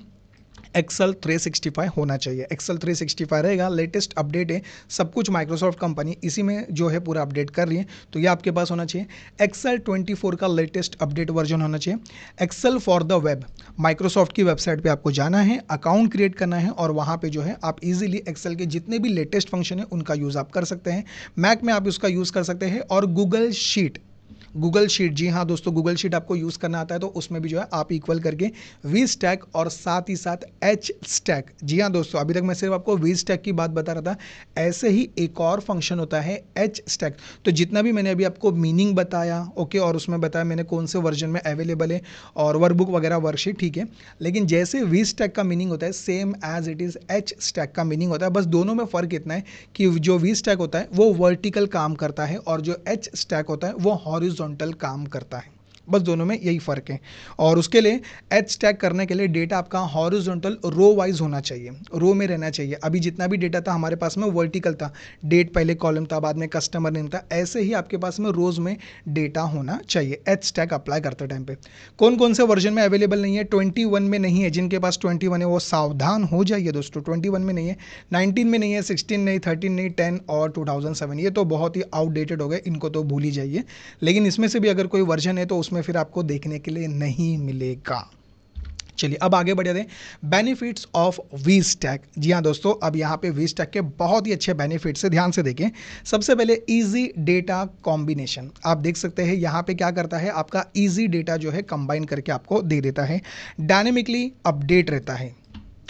एक्सेल 365 होना चाहिए। एक्सेल 365 रहेगा, लेटेस्ट अपडेट है, सब कुछ माइक्रोसॉफ्ट कंपनी इसी में जो है पूरा अपडेट कर रही है, तो ये आपके पास होना चाहिए। एक्सेल 24 का लेटेस्ट अपडेट वर्जन होना चाहिए। Excel for the web, Microsoft की वेबसाइट पे आपको जाना है, अकाउंट क्रिएट करना है और वहाँ पे जो है आप इजीली एक्सेल के जितने भी लेटेस्ट फंक्शन है उनका यूज़ आप कर सकते हैं। मैक में आप उसका यूज़ कर सकते हैं। और गूगल शीट, गूगल शीट, जी हाँ दोस्तों, गूगल शीट आपको यूज़ करना आता है तो उसमें भी जो है आप इक्वल करके वी स्टैक और साथ ही साथ एच स्टैक। जी हाँ दोस्तों, अभी तक मैं सिर्फ आपको वी स्टैक की बात बता रहा था, ऐसे ही एक और फंक्शन होता है एच स्टैक। तो जितना भी मैंने अभी आपको मीनिंग बताया, ओके, और उसमें बताया मैंने कौन से वर्जन में अवेलेबल है और वर्कबुक वगैरह वर्कशीट, ठीक है, लेकिन जैसे वी स्टैक का मीनिंग होता है same as it is H stack का मीनिंग होता है। बस दोनों में फ़र्क इतना है कि जो वी स्टैक होता है वो वर्टिकल काम करता है और जो एच स्टैक होता है वो हॉरिजॉन्टल काम करता है। बस दोनों में यही फ़र्क है। और उसके लिए एच स्टैक करने के लिए डेटा आपका हॉरिजॉन्टल रो वाइज होना चाहिए, रो में रहना चाहिए। अभी जितना भी डेटा था हमारे पास में वर्टिकल था, डेट पहले कॉलम था, बाद में कस्टमर नेम था, ऐसे ही आपके पास में रोज में डेटा होना चाहिए एच स्टैक अप्लाई करते टाइम पे। कौन कौन से वर्जन में अवेलेबल नहीं है? 21 में नहीं है, जिनके पास 21 है वो सावधान हो जाइए दोस्तों, 21 में नहीं है, 19 में नहीं है, 16 नहीं, 13 नहीं, 10 और 2007, ये तो बहुत ही आउटडेटेड हो गए, इनको तो भूल ही जाइए। लेकिन इसमें से भी अगर कोई वर्जन है तो उसमें फिर आपको देखने के लिए नहीं मिलेगा। चलिए अब आगे बढ़ जाते हैं, बेनिफिट्स ऑफ वी स्टैक। जी हाँ दोस्तों, अब यहाँ पे वी स्टैक के बहुत ही अच्छे बेनिफिट्स है, ध्यान से देखें। सबसे पहले इजी डेटा कॉम्बिनेशन, आप देख सकते हैं यहाँ पे क्या करता है, आपका इजी डेटा जो है कंबाइन करके आपको दे देता है। डायनेमिकली अपडेट रहता है,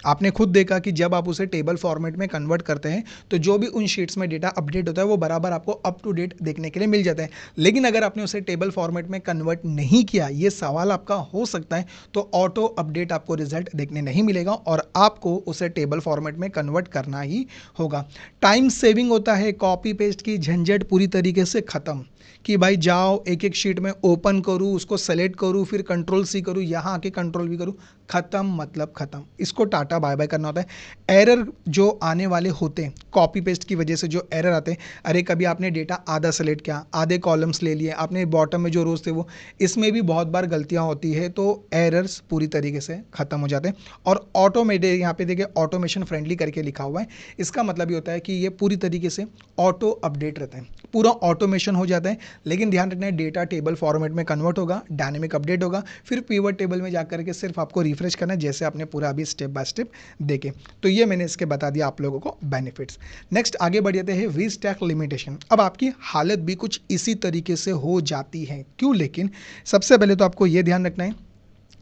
आपने खुद देखा कि जब आप उसे टेबल फॉर्मेट में कन्वर्ट करते हैं तो जो भी उन शीट्स में डेटा अपडेट होता है वो बराबर आपको अप टू डेट देखने के लिए मिल जाता है। लेकिन अगर आपने उसे टेबल फॉर्मेट में कन्वर्ट नहीं किया, ये सवाल आपका हो सकता है, तो ऑटो अपडेट आपको रिजल्ट देखने नहीं मिलेगा और आपको उसे टेबल फॉर्मेट में कन्वर्ट करना ही होगा। टाइम सेविंग होता है, कॉपी पेस्ट की झंझट पूरी तरीके से खत्म, कि भाई जाओ एक एक शीट में ओपन करूँ, उसको सेलेक्ट करूँ, फिर कंट्रोल सी करूँ, यहाँ आके कंट्रोल भी करूँ, खत्म, मतलब खत्म। इसको टाटा बाय बाय करना होता है। एरर जो आने वाले होते हैं कॉपी पेस्ट की वजह से, जो एरर आते हैं, अरे कभी आपने डेटा आधा सेलेक्ट किया, आधे कॉलम्स ले लिए, आपने बॉटम में जो रोज थे वो, इसमें भी बहुत बार गलतियाँ होती है, तो एरर्स पूरी तरीके से खत्म हो जाते हैं। और ऑटोमेटेड, यहाँ पे देखिए ऑटोमेशन फ्रेंडली करके लिखा हुआ है, इसका मतलब ये होता है कि ये पूरी तरीके से ऑटो अपडेट रहता है, पूरा ऑटोमेशन हो जाता है। लेकिन ध्यान रखना है, डेटा टेबल फॉर्मेट में कन्वर्ट होगा, डायनेमिक अपडेट होगा, फिर पिवट टेबल में जाकर के सिर्फ आपको रिफ्रेश करना है, जैसे आपने पूरा अभी स्टेप बाय स्टेप देखे। तो ये मैंने इसके बता दिया आप लोगों को बेनिफिट्स। नेक्स्ट आगे बढ़ जाते हैं, वी स्टैक लिमिटेशन। अब आपकी हालत भी कुछ इसी तरीके से हो जाती है, क्यों? लेकिन सबसे पहले तो आपको ये ध्यान रखना है,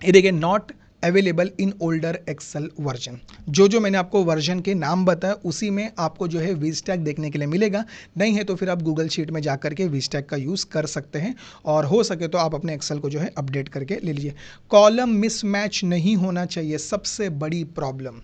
ये देखिए, not available in older Excel version. जो मैंने आपको वर्जन के नाम बताया उसी में आपको जो है वी स्टैक देखने के लिए मिलेगा। नहीं है तो फिर आप गूगल शीट में जाकर के वी स्टैक का यूज़ कर सकते हैं, और हो सके तो आप अपने एक्सेल को जो है अपडेट करके ले लीजिए। कॉलम मिसमैच नहीं होना चाहिए, सबसे बड़ी प्रॉब्लम।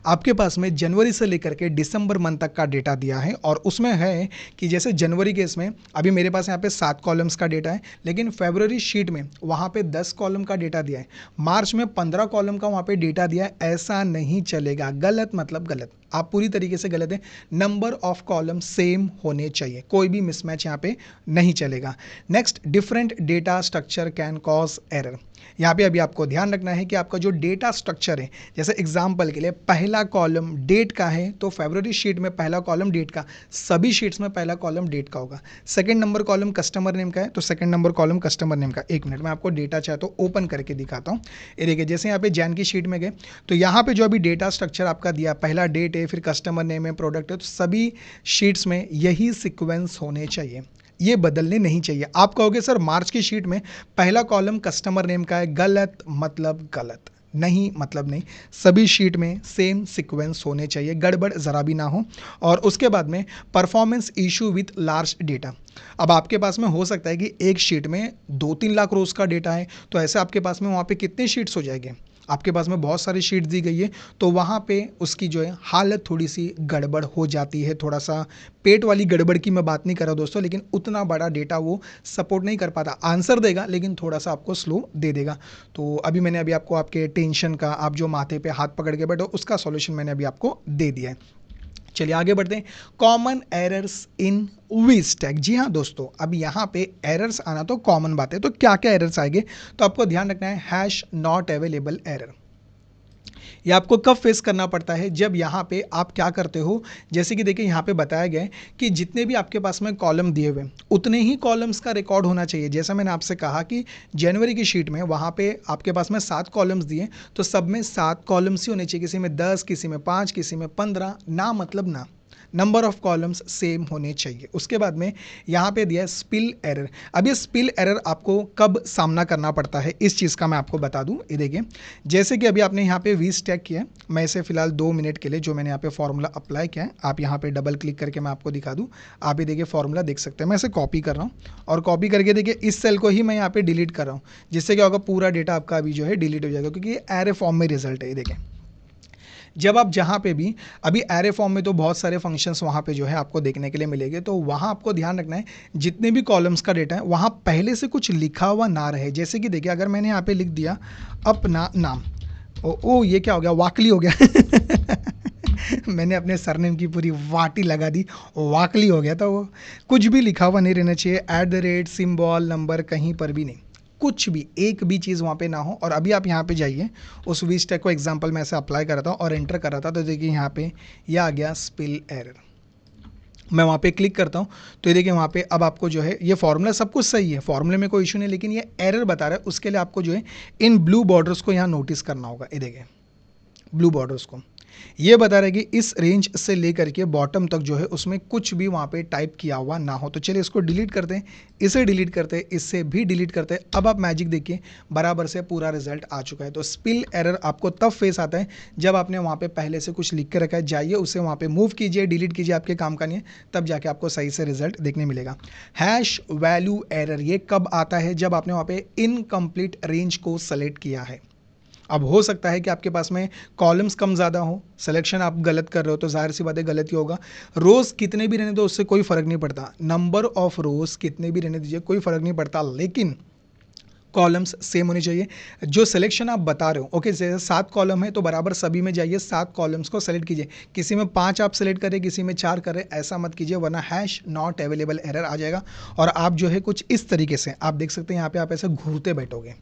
आपके पास में जनवरी से लेकर के दिसंबर मंथ तक का डेटा दिया है, और उसमें है कि जैसे जनवरी के इसमें अभी मेरे पास यहाँ पे 7 कॉलम्स का डेटा है, लेकिन फरवरी शीट में वहाँ पे 10 कॉलम का डेटा दिया है, मार्च में 15 कॉलम का वहाँ पे डेटा दिया है। ऐसा नहीं चलेगा, गलत मतलब गलत, आप पूरी तरीके से गलत है। नंबर ऑफ कॉलम सेम होने चाहिए, कोई भी मिसमैच यहाँ पे नहीं चलेगा। Next, different data structure can cause error. यहाँ पे अभी आपको ध्यान रखना है कि आपका जो डेटा स्ट्रक्चर है, जैसे एग्जांपल के लिए पहला कॉलम डेट का है तो फरवरी शीट में पहला कॉलम डेट का, सभी शीट्स में पहला कॉलम डेट का होगा। Second number column customer name का है तो second number column customer name का। एक मिनट में आपको डेटा चाहे तो ओपन करके दिखाता हूँ। ये देखिए, जैसे यहाँ पे जैन की शीट में गए तो यहाँ पे जो अभी डेटा स्ट्रक्चर आपका दिया, पहला डेट है, फिर कस्टमर नेम है, प्रोडक्ट है, तो सभी शीट्स में यही सिक्वेंस होने चाहिए, ये बदलने नहीं चाहिए। आप कहोगे सर मार्च की शीट में पहला कॉलम कस्टमर नेम का है, गलत मतलब गलत, नहीं मतलब नहीं, सभी शीट में सेम सीक्वेंस होने चाहिए, गड़बड़ ज़रा भी ना हो। और उसके बाद में performance issue with large data. अब आपके पास में हो सकता है कि एक शीट में 2-3 लाख रोज़ का डेटा है, तो ऐसे आपके पास में वहाँ पे कितने शीट्स हो जाएंगे? आपके पास में बहुत सारी शीट्स दी गई है, तो वहाँ पे उसकी जो है हालत थोड़ी सी गड़बड़ हो जाती है। थोड़ा सा पेट वाली गड़बड़ की मैं बात नहीं कर रहा दोस्तों, लेकिन उतना बड़ा डेटा वो सपोर्ट नहीं कर पाता, आंसर देगा लेकिन थोड़ा सा आपको स्लो दे देगा। तो अभी मैंने अभी आपको आपके टेंशन का, आप जो माथे पे हाथ पकड़ के बैठो, उसका सॉल्यूशन मैंने अभी आपको दे दिया है। चलिए आगे बढ़ते हैं, common errors in VSTACK. जी हाँ दोस्तों, अब यहाँ पे एरर्स आना तो कॉमन बात है, तो क्या क्या एरर्स आएंगे, तो आपको ध्यान रखना है, हैश नॉट अवेलेबल एरर। ये आपको कब फेस करना पड़ता है, जब यहाँ पे आप क्या करते हो, जैसे कि देखिए यहाँ पे बताया गया है कि जितने भी आपके पास में कॉलम दिए हुए उतने ही कॉलम्स का रिकॉर्ड होना चाहिए। जैसा मैंने आपसे कहा कि जनवरी की शीट में वहाँ पे आपके पास में 7 कॉलम्स दिए, तो सब में 7 कॉलम्स ही होने चाहिए, किसी में 10, किसी में 5, किसी में 15, ना मतलब ना, नंबर ऑफ कॉलम्स सेम होने चाहिए। उसके बाद में यहाँ पे दिया है स्पिल एरर। अब ये स्पिल एरर आपको कब सामना करना पड़ता है, इस चीज़ का मैं आपको बता दूँ। ये देखिए, जैसे कि अभी आपने यहाँ पे वी स्टैक किया है, मैं इसे फिलहाल 2 मिनट के लिए जो मैंने यहाँ पे फॉर्मूला अप्लाई किया है, आप यहाँ पे डबल क्लिक करके मैं आपको दिखा दूँ। आप ये देखिए फॉर्मूला देख सकते हैं, मैं इसे कॉपी कर रहा हूँ, और कॉपी करके देखिए इस सेल को ही मैं यहाँ पे डिलीट कर रहा हूँ, जिससे क्या होगा, पूरा डेटा आपका अभी जो है डिलीट हो जाएगा, क्योंकि ये एरे फॉर्म में रिजल्ट है। ये देखें, जब आप जहाँ पे भी अभी एरे फॉर्म में तो बहुत सारे फंक्शंस वहाँ पे जो है आपको देखने के लिए मिलेंगे, तो वहाँ आपको ध्यान रखना है जितने भी कॉलम्स का डेटा है वहाँ पहले से कुछ लिखा हुआ ना रहे। जैसे कि देखिए अगर मैंने यहाँ पे लिख दिया अपना नाम, ओ ये क्या हो गया, वाकली हो गया मैंने अपने सरनेम की पूरी वाटी लगा दी, वाकली हो गया था वो। कुछ भी लिखा हुआ नहीं रहना चाहिए, @ सिंबल नंबर कहीं पर भी नहीं, कुछ भी एक भी चीज़ वहाँ पे ना हो। और अभी आप यहाँ पे जाइए, उस वीस्टेक को एग्जांपल में ऐसे अप्लाई कर रहा था और एंटर कर रहा था, तो देखिए यहाँ पे ये आ गया स्पेल एरर। मैं वहाँ पे क्लिक करता हूँ तो ये देखिए वहाँ पे अब आपको जो है ये फॉर्मूला सब कुछ सही है, फॉर्मूले में कोई इशू नहीं, लेकिन ये एरर बता रहा है। उसके लिए आपको जो है इन ब्लू बॉर्डर्स को यहाँ नोटिस करना होगा। ये देखिए ब्लू बॉर्डर्स को ये बता रहा है कि इस रेंज से लेकर के बॉटम तक जो है उसमें कुछ भी वहाँ पे टाइप किया हुआ ना हो। तो चलिए इसको डिलीट करते हैं, इसे डिलीट करते हैं, इससे भी डिलीट करते हैं। अब आप मैजिक देखिए बराबर से पूरा रिजल्ट आ चुका है। तो स्पेल एरर आपको तब फेस आता है जब आपने वहाँ पे पहले से कुछ लिख के रखा है, जाइए उसे वहाँ पे मूव कीजिए, डिलीट कीजिए, आपके काम का नहीं है, तब जाके आपको सही से रिजल्ट देखने मिलेगा। हैश वैल्यू एरर ये कब आता है, जब आपने वहाँ पे इनकम्प्लीट रेंज को सेलेक्ट किया है। अब हो सकता है कि आपके पास में कॉलम्स कम ज़्यादा हो, सिलेक्शन आप गलत कर रहे हो तो जाहिर सी बात है गलत ही होगा। रोज़ कितने भी रहने दो उससे कोई फ़र्क नहीं पड़ता, नंबर ऑफ रोज़ कितने भी रहने दीजिए कोई फ़र्क नहीं पड़ता, लेकिन कॉलम्स सेम होनी चाहिए। जो सिलेक्शन आप बता रहे हो, ओके जैसे 7 कॉलम है तो बराबर सभी में जाइए, 7 कॉलम्स को सेलेक्ट कीजिए। किसी में 5 आप सेलेक्ट करें, किसी में 4 करें, ऐसा मत कीजिए, वरना हैश नॉट अवेलेबल एरर आ जाएगा। और आप जो है कुछ इस तरीके से आप देख सकते हैं यहाँ पे आप ऐसे घूरते बैठोगे,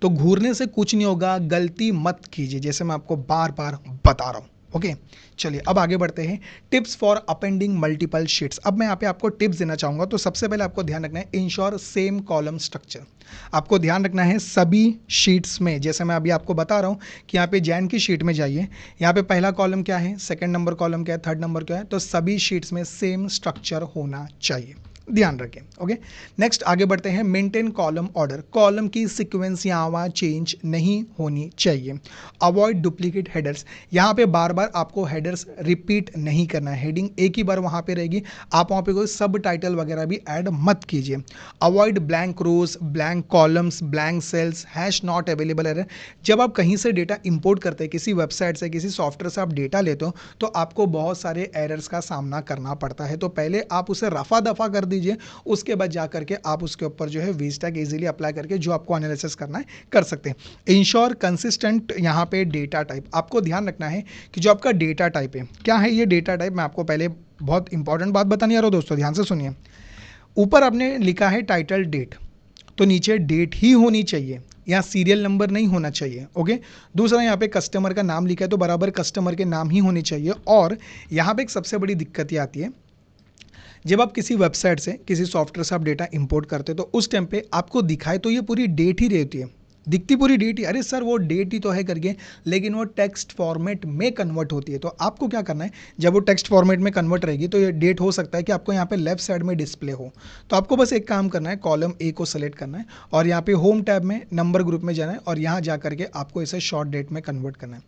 तो घूरने से कुछ नहीं होगा, गलती मत कीजिए, जैसे मैं आपको बार बार बता रहा हूँ। ओके चलिए अब आगे बढ़ते हैं, tips for appending multiple sheets. अब मैं यहाँ पे आपको टिप्स देना चाहूँगा। तो सबसे पहले आपको ध्यान रखना है इंश्योर सेम कॉलम स्ट्रक्चर। आपको ध्यान रखना है सभी शीट्स में, जैसे मैं अभी आपको बता रहा हूँ कि यहाँ पे जैन की शीट में जाइए, यहाँ पे पहला कॉलम क्या है, सेकंड नंबर कॉलम क्या है, थर्ड नंबर क्या है, तो सभी शीट्स में सेम स्ट्रक्चर होना चाहिए, ध्यान रखें। ओके नेक्स्ट आगे बढ़ते हैं, मेंटेन कॉलम ऑर्डर, कॉलम की सीक्वेंस यहाँ चेंज नहीं होनी चाहिए। अवॉइड डुप्लीकेट हेडर्स, यहाँ पे बार बार आपको हेडर्स रिपीट नहीं करना है, हेडिंग एक ही बार वहाँ पे रहेगी, आप वहाँ पे कोई सब टाइटल वगैरह भी ऐड मत कीजिए। Avoid blank rows, blank columns, blank cells, hash not available error. जब आप कहीं से डेटा इंपोर्ट करते हैं, किसी वेबसाइट से, किसी सॉफ्टवेयर से आप डेटा लेते हो, तो आपको बहुत सारे एरर्स का सामना करना पड़ता है। तो पहले आप उसे रफा दफा कर दीजिए, उसके बाद जा करके आप उसके ऊपर जो है वीस्टैक इजीली अप्लाई करके जो आपको एनालिसिस करना है कर सकते हैं। इंश्योर कंसिस्टेंट यहाँ पे डेटा टाइप, आपको ध्यान रखना है कि जो आपका डेटा टाइप है, क्या है ये डेटा टाइप, मैं आपको पहले बहुत इंपॉर्टेंट बात बताने आ रहा हूँ दोस्तों, ध्यान से सुनिए। ऊपर आपने लिखा है टाइटल डेट, तो नीचे डेट ही होनी चाहिए, यहाँ सीरियल नंबर नहीं होना चाहिए। ओके दूसरा यहाँ पे कस्टमर का नाम लिखा है तो बराबर कस्टमर के नाम ही होने चाहिए। और यहाँ पे एक सबसे बड़ी दिक्कत ये आती है, जब आप किसी वेबसाइट से, किसी सॉफ्टवेयर से आप डेटा इंपोर्ट करते हो तो उस टाइम पे आपको दिखाए तो ये पूरी डेट ही रहती है, दिखती पूरी डेट ही, अरे सर वो डेट ही तो है करके, लेकिन वो टेक्स्ट फॉर्मेट में कन्वर्ट होती है। तो आपको क्या करना है, जब वो टेक्स्ट फॉर्मेट में कन्वर्ट रहेगी तो ये डेट हो सकता है कि आपको यहाँ पे लेफ्ट साइड में डिस्प्ले हो। तो आपको बस एक काम करना है, कॉलम ए को सेलेक्ट करना है और यहाँ पे होम टैब में नंबर ग्रुप में जाना है और यहाँ जा करके आपको इसे शॉर्ट डेट में कन्वर्ट करना है।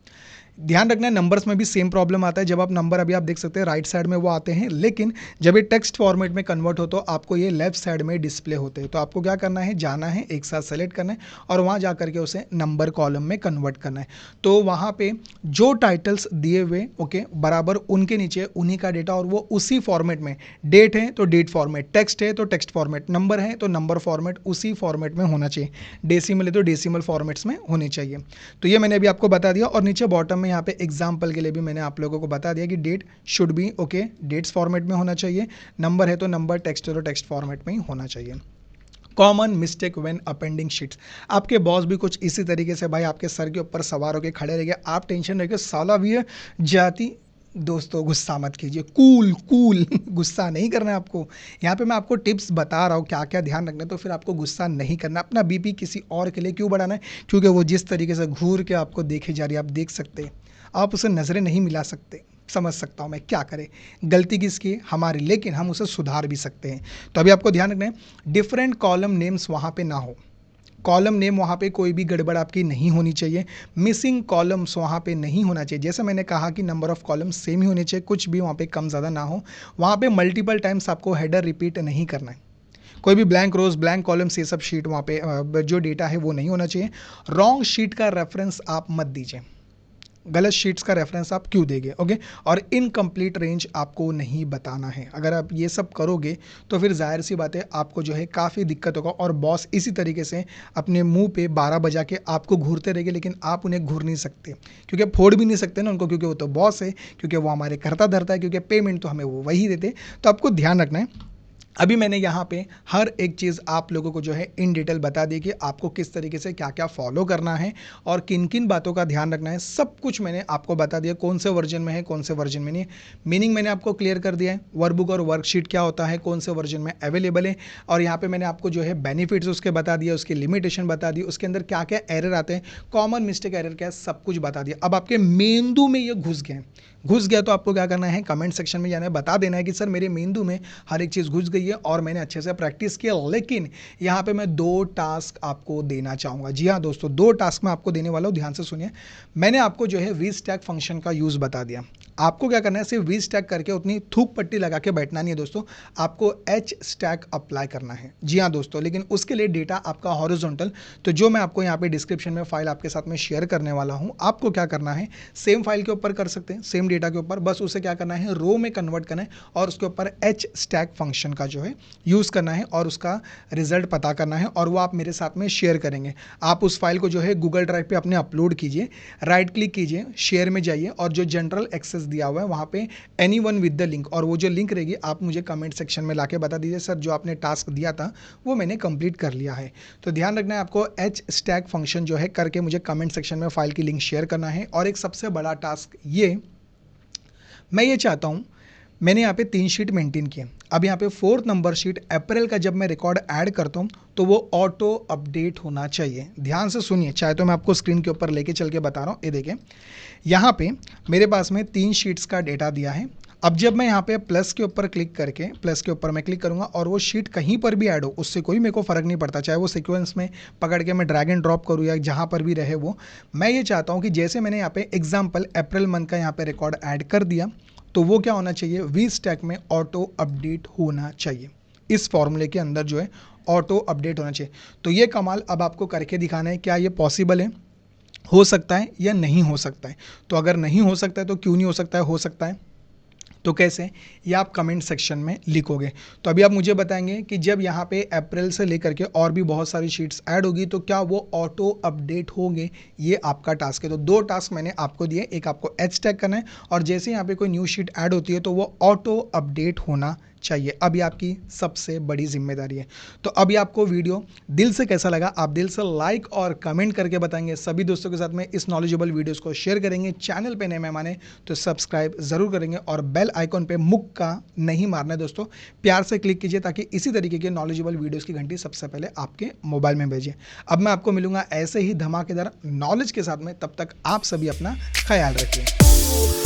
ध्यान रखना है नंबर्स में भी सेम प्रॉब्लम आता है, जब आप नंबर अभी आप देख सकते हैं राइट साइड में वो आते हैं, लेकिन जब ये टेक्स्ट फॉर्मेट में कन्वर्ट हो तो आपको ये लेफ्ट साइड में डिस्प्ले होते हैं। तो आपको क्या करना है, जाना है, एक साथ सेलेक्ट करना है और वहाँ जा करके उसे नंबर कॉलम में कन्वर्ट करना है। तो वहाँ पे जो टाइटल्स दिए हुए ओके बराबर उनके नीचे उन्हीं का डेटा और वो उसी फॉर्मेट में, डेट है तो डेट फॉर्मेट, टेक्स्ट है तो टेक्स्ट फॉर्मेट, नंबर है तो नंबर फॉर्मेट उसी फॉर्मेट में होना चाहिए, डेसिमल है तो डेसिमल फॉर्मेट्स में होने चाहिए। तो ये मैंने अभी आपको बता दिया। और नीचे बॉटम में यहाँ पे एग्जाम्पल के लिए भी मैंने आप लोगों को बता दिया कि date should be okay dates format में होना चाहिए, नंबर है तो नंबर, टेक्स्ट है तो टेक्स्ट फॉर्मेट में ही होना चाहिए। Common mistake when appending sheets, आपके बॉस भी कुछ इसी तरीके से भाई आपके सर के ऊपर सवार होकर खड़े रह गए, आप टेंशन रह साला भी है जाती। दोस्तों गुस्सा मत कीजिए, कूल कूल गुस्सा नहीं करना है आपको। यहाँ पे मैं आपको टिप्स बता रहा हूँ क्या क्या ध्यान रखना है, तो फिर आपको गुस्सा नहीं करना। अपना बीपी किसी और के लिए क्यों बढ़ाना है, क्योंकि वो जिस तरीके से घूर के आपको देखे जा रही है, आप देख सकते हैं, आप उसे नज़रें नहीं मिला सकते। समझ सकता हूँ मैं, क्या करें, गलती किसकी, हमारी, लेकिन हम उसे सुधार भी सकते हैं। तो अभी आपको ध्यान रखना है डिफरेंट कॉलम नेम्स वहाँ पे ना हो, कॉलम नेम वहाँ पे कोई भी गड़बड़ आपकी नहीं होनी चाहिए, मिसिंग कॉलम्स वहाँ पे नहीं होना चाहिए। जैसे मैंने कहा कि नंबर ऑफ कॉलम्स सेम ही होने चाहिए, कुछ भी वहाँ पे कम ज़्यादा ना हो। वहाँ पे मल्टीपल टाइम्स आपको हेडर रिपीट नहीं करना है, कोई भी ब्लैंक रोज, ब्लैंक कॉलम्स, ये सब शीट वहाँ पे जो डेटा है वो नहीं होना चाहिए। रॉन्ग शीट का रेफरेंस आप मत दीजिए, गलत शीट्स का रेफरेंस आप क्यों देंगे, ओके। और इनकम्प्लीट रेंज आपको नहीं बताना है। अगर आप ये सब करोगे तो फिर जाहिर सी बात है आपको जो है काफ़ी दिक्कत होगा, और बॉस इसी तरीके से अपने मुंह पे 12 बजा के आपको घूरते रहेंगे, लेकिन आप उन्हें घूर नहीं सकते, क्योंकि फोड़ भी नहीं सकते ना उनको, क्योंकि वो तो बॉस है, क्योंकि वो हमारे करता धरता है, क्योंकि पेमेंट तो हमें वो वही देते। तो आपको ध्यान रखना है। अभी मैंने यहाँ पे हर एक चीज़ आप लोगों को जो है इन डिटेल बता दी कि आपको किस तरीके से क्या क्या फॉलो करना है और किन किन बातों का ध्यान रखना है। सब कुछ मैंने आपको बता दिया, कौन से वर्जन में है, कौन से वर्जन में नहीं है। मीनिंग मैंने आपको क्लियर कर दिया है, वर्कबुक और वर्कशीट क्या होता है, कौन से वर्जन में अवेलेबल है। और यहाँ पे मैंने आपको जो है बेनिफिट्स उसके बता दिया, उसकी लिमिटेशन बता दी, उसके अंदर क्या क्या एरर आते हैं, कॉमन मिस्टेक एरर क्या है, सब कुछ बता दिया। अब आपके मेंदू में ये घुस गया तो आपको क्या करना है, कमेंट सेक्शन में जाना, बता देना है कि सर मेरे मेंदू में हर एक चीज़ घुस गई है और मैंने अच्छे से प्रैक्टिस किया, लेकिन यहाँ पे मैं 2 टास्क आपको देना चाहूँगा। जी हाँ दोस्तों, 2 टास्क मैं आपको देने वाला हूँ, ध्यान से सुनिए। मैंने आपको जो है वी स्टैक फंक्शन का यूज़ बता दिया। आपको क्या करना है, सिर्फ वी स्टैक करके उतनी थूक पट्टी लगा के बैठना नहीं है दोस्तों, आपको एच स्टैक अप्लाई करना है। जी हाँ दोस्तों, लेकिन उसके लिए डेटा आपका हॉरिजॉन्टल, तो जो मैं आपको यहाँ पे डिस्क्रिप्शन में फाइल आपके साथ में शेयर करने वाला हूँ, आपको क्या करना है, सेम फाइल के ऊपर कर सकते हैं, सेम डेटा के ऊपर, बस उसे क्या करना है, रो में कन्वर्ट करना है और उसके ऊपर एच स्टैक फंक्शन का जो है यूज़ करना है और उसका रिजल्ट पता करना है, और वो आप मेरे साथ में शेयर करेंगे। आप उस फाइल को जो है गूगल ड्राइव पे अपने अपलोड कीजिए, राइट क्लिक कीजिए, शेयर में जाइए, और जो जनरल एक्सेस दिया हुआ है वहाँ पे एनीवन विद द लिंक, और वो जो लिंक रहेगी आप मुझे कमेंट सेक्शन में लाके बता दीजिए सर जो आपने टास्क दिया था वो मैंने कंप्लीट कर लिया है। तो ध्यान रखना है, आपको एच स्टैक फंक्शन जो है करके मुझे कमेंट सेक्शन में फाइल की लिंक शेयर करना है। और एक सबसे बड़ा टास्क मैं ये चाहता हूँ, मैंने यहाँ पे 3 शीट मेंटेन किए। अब यहाँ पे 4th नंबर शीट अप्रैल का जब मैं रिकॉर्ड ऐड करता हूँ तो वो ऑटो अपडेट होना चाहिए। ध्यान से सुनिए, चाहे तो मैं आपको स्क्रीन के ऊपर लेके चल के बता रहा हूँ। ये देखिए, यहाँ पे मेरे पास में 3 शीट्स का डेटा दिया है। अब जब मैं यहाँ पे प्लस के ऊपर क्लिक करके, प्लस के ऊपर मैं क्लिक करूँगा और वो शीट कहीं पर भी ऐड हो, उससे कोई मेरे को फ़र्क नहीं पड़ता, चाहे वो सीक्वेंस में पकड़ के मैं ड्रैग एंड ड्रॉप करूँ या जहाँ पर भी रहे वो। मैं ये चाहता हूँ कि जैसे मैंने यहाँ पे एग्जाम्पल अप्रैल मंथ का यहाँ पे रिकॉर्ड ऐड कर दिया, तो वो क्या होना चाहिए, वी स्टैक में ऑटो अपडेट होना चाहिए। इस फॉर्मूले के अंदर जो है ऑटो अपडेट होना चाहिए। तो ये कमाल अब आपको करके दिखाना है, क्या ये पॉसिबल है, हो सकता है या नहीं हो सकता है। तो अगर नहीं हो सकता है तो क्यों नहीं हो सकता है, हो सकता है तो कैसे, ये आप कमेंट सेक्शन में लिखोगे। तो अभी आप मुझे बताएंगे कि जब यहाँ पे अप्रैल से लेकर के और भी बहुत सारी शीट्स ऐड होगी तो क्या वो ऑटो अपडेट होंगे, ये आपका टास्क है। तो 2 टास्क मैंने आपको दिए, एक आपको एच स्टैक करना है और जैसे यहाँ पे कोई न्यू शीट ऐड होती है तो वो ऑटो अपडेट होना चाहिए। अभी आपकी सबसे बड़ी जिम्मेदारी है। तो अभी आपको वीडियो दिल से कैसा लगा, आप दिल से लाइक और कमेंट करके बताएंगे। सभी दोस्तों के साथ में इस नॉलेजेबल वीडियोस को शेयर करेंगे। चैनल पे नए मेहमान हैं तो सब्सक्राइब जरूर करेंगे और बेल आइकॉन पे मुक्का नहीं मारना है दोस्तों, प्यार से क्लिक कीजिए ताकि इसी तरीके के नॉलेजेबल वीडियोस की घंटी सबसे पहले आपके मोबाइल में भेजिए। अब मैं आपको मिलूंगा ऐसे ही धमाकेदार नॉलेज के साथ में, तब तक आप सभी अपना ख्याल रखिए।